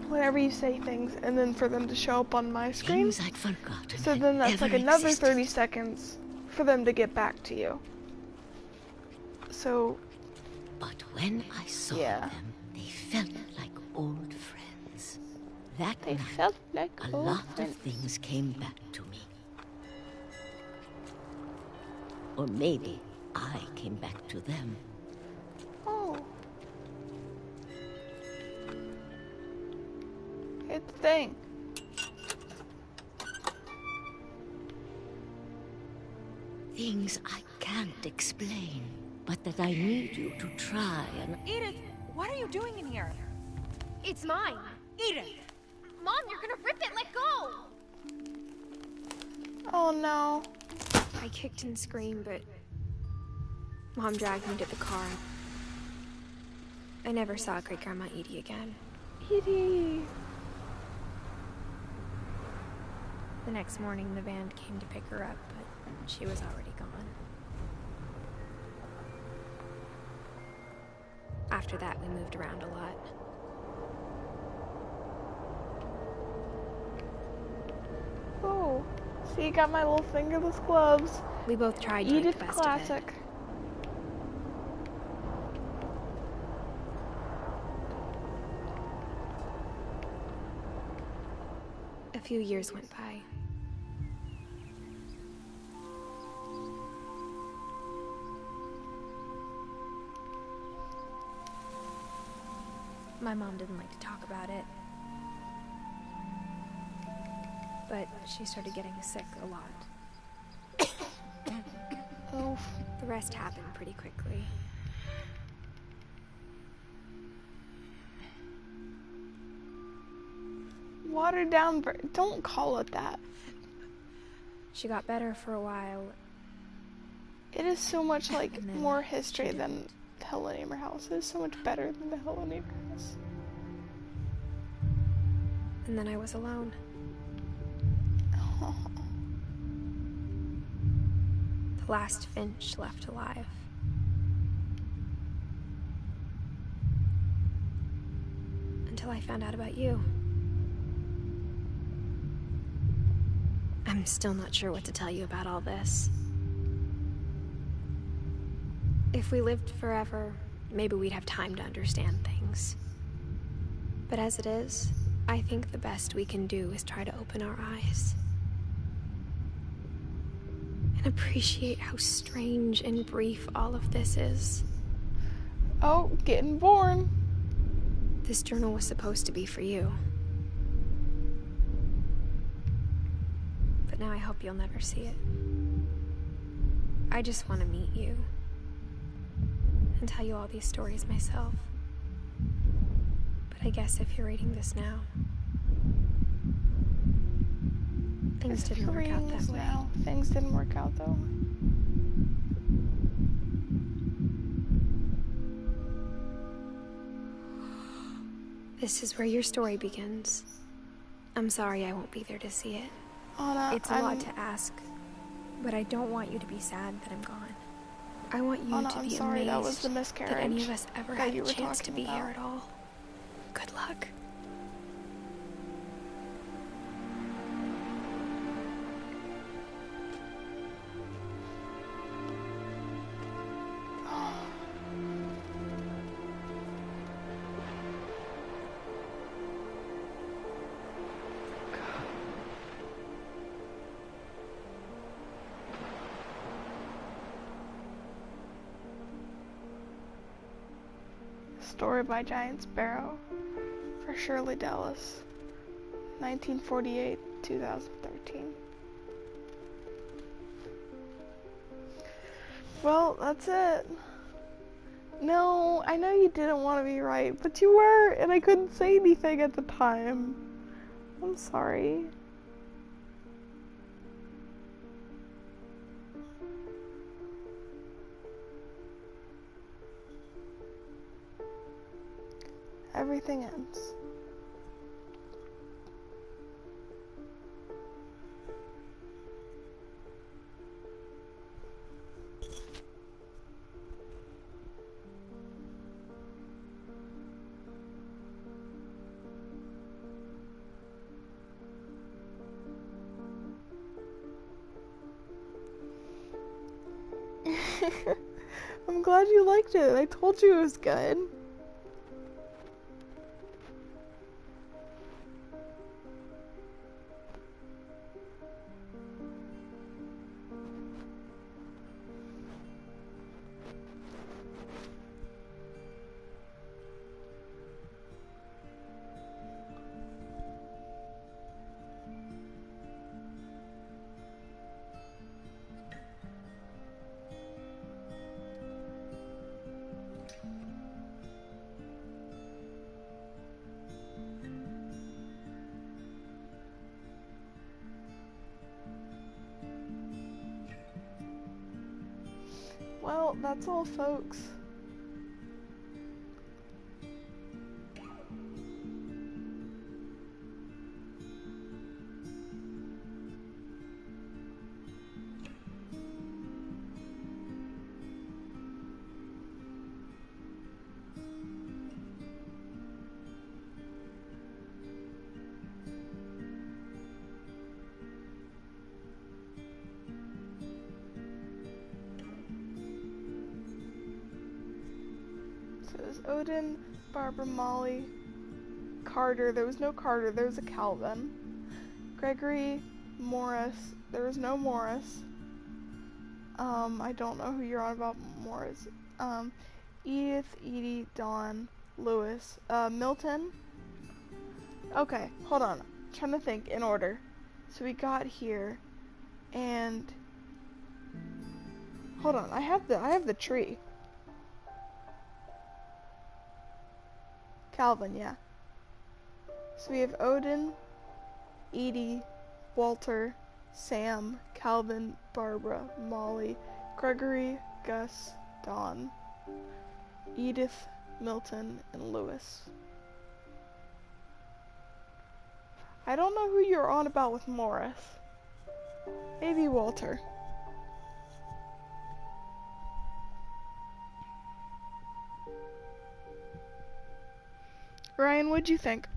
whenever you say things and then for them to show up on my screen. Things I'd forgotten. So then that's ever like another existed. 30 seconds for them to get back to you. So, But when I saw yeah. them, they felt like old friends. That They night, felt like a old lot friends. of things came back to me. Or maybe I came back to them. Oh. Hit the thing. things I can't explain, but that I need you to try and... Edith, what are you doing in here? It's mine. Edith! Mom, you're gonna rip it. Let go! Oh no. I kicked and screamed, but Mom dragged me to the car. I never saw Great Grandma Edie again. Edie. The next morning, the van came to pick her up, but she was already gone. After that, we moved around a lot. Oh, see, you got my little fingerless gloves. We both tried to Edith make the best classic. of it. A few years went by. My mom didn't like to talk about it. But she started getting sick a lot. Oh. The rest happened pretty quickly. Watered down, don't call it that. She got better for a while. It is so much like more history than the Hellenamer House. It is so much better than the Hellenamer House. And then I was alone. Oh. The last Finch left alive. Until I found out about you. I'm still not sure what to tell you about all this. If we lived forever, maybe we'd have time to understand things. But as it is, I think the best we can do is try to open our eyes. And appreciate how strange and brief all of this is. Oh, getting born. This journal was supposed to be for you. But now I hope you'll never see it. I just want to meet you. And tell you all these stories myself. But I guess if you're reading this now, things didn't work out that way. Now, things didn't work out though. This is where your story begins. I'm sorry I won't be there to see it. Anna, It's a lot to ask, but I don't want you to be sad that I'm gone. I want you Anna, to I'm be sorry, amazed that was the miscarriage that any of us ever that had you a were chance to talking be here about. at all. Good luck. Story by Giant Sparrow for Shirley Dallas, 1948-2013. Well, that's it. No, I know you didn't want to be right, but you were, and I couldn't say anything at the time. I'm sorry. Everything ends. I'm glad you liked it. I told you it was good. that's all, folks. Odin, Barbara, Molly, Carter. There was no Carter, there was a Calvin. Gregory, Morris. There was no Morris. I don't know who you're on about, Morris. Edith, Edie, Dawn, Lewis. Milton? Okay, hold on. I'm trying to think in order. So we got here, and hold on, I have the tree. Calvin, yeah. So we have Odin, Edie, Walter, Sam, Calvin, Barbara, Molly, Gregory, Gus, Dawn, Edith, Milton, and Lewis. I don't know who you're on about with Morris. Maybe Walter. Ryan, what'd you think?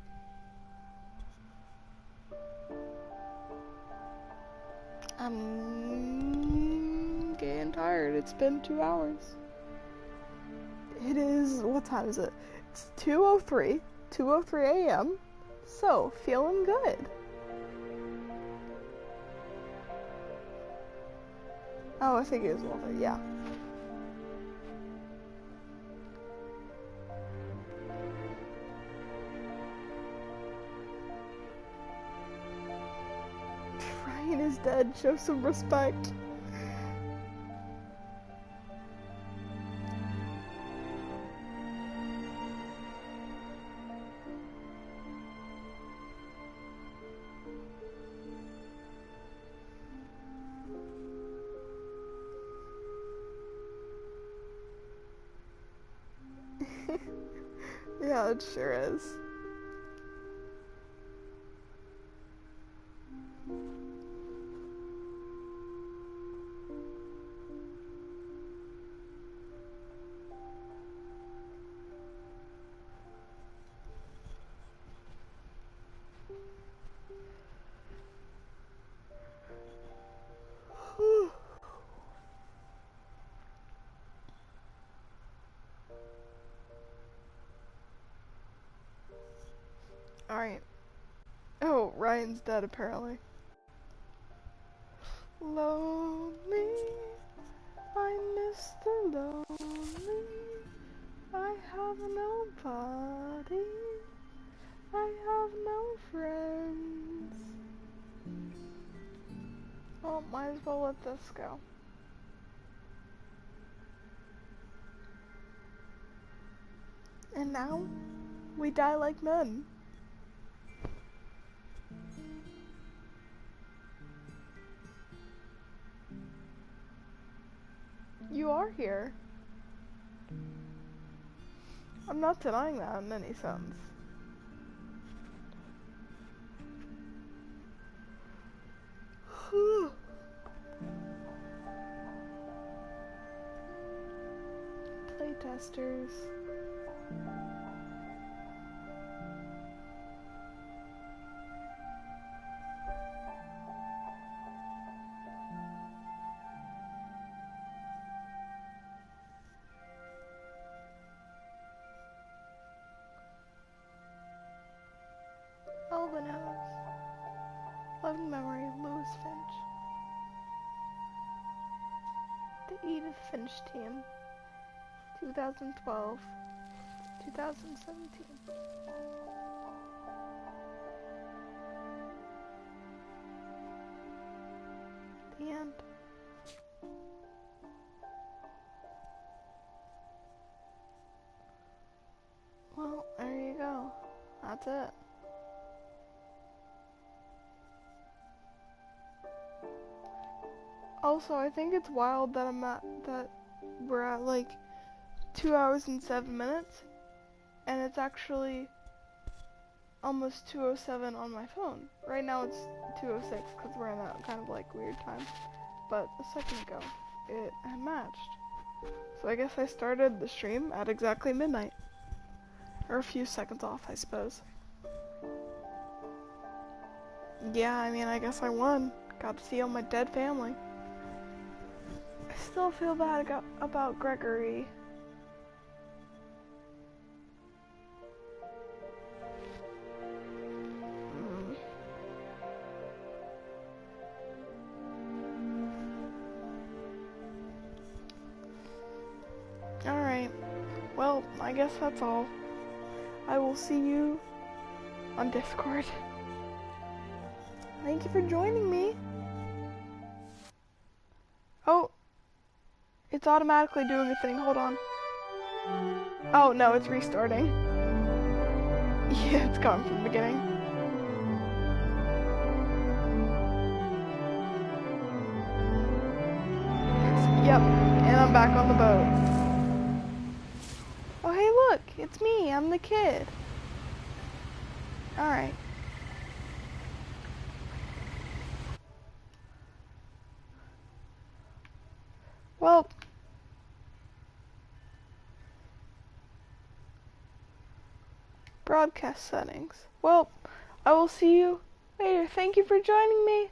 I'm getting tired. It's been 2 hours. It is, what time is it? It's 2:03 a.m. So, feeling good. Oh, I think it was Walter, yeah. Ryan is dead. Show some respect. Yeah, it sure is. Alright. Oh, Ryan's dead apparently. Lonely, I'm Mr. Lonely. I have nobody. I have no friends. Oh, might as well let this go. And now, we die like men. You are here. I'm not denying that in any sense. Playtesters. Elvin House. Loving memory of Lewis Finch. The Edith Finch team. 2012 2017. The end. Well, there you go. That's it. Also, I think it's wild that we're at like 2 hours and 7 minutes, and it's actually almost 2:07 on my phone. Right now it's 2:06 because we're in that kind of like weird time. But a second ago, it had matched. So I guess I started the stream at exactly midnight. Or a few seconds off, I suppose. Yeah, I mean, I guess I won. Got to see all my dead family. I still feel bad about Gregory. Alright, well, I guess that's all. I will see you on Discord. Thank you for joining me. Oh, it's automatically doing a thing, hold on. Oh, no, it's restarting. Yeah, it's gone from the beginning. Yep, and I'm back on the boat. Oh, hey, look, it's me, I'm the kid. Alright. Well, broadcast settings. Well, I will see you later. Thank you for joining me.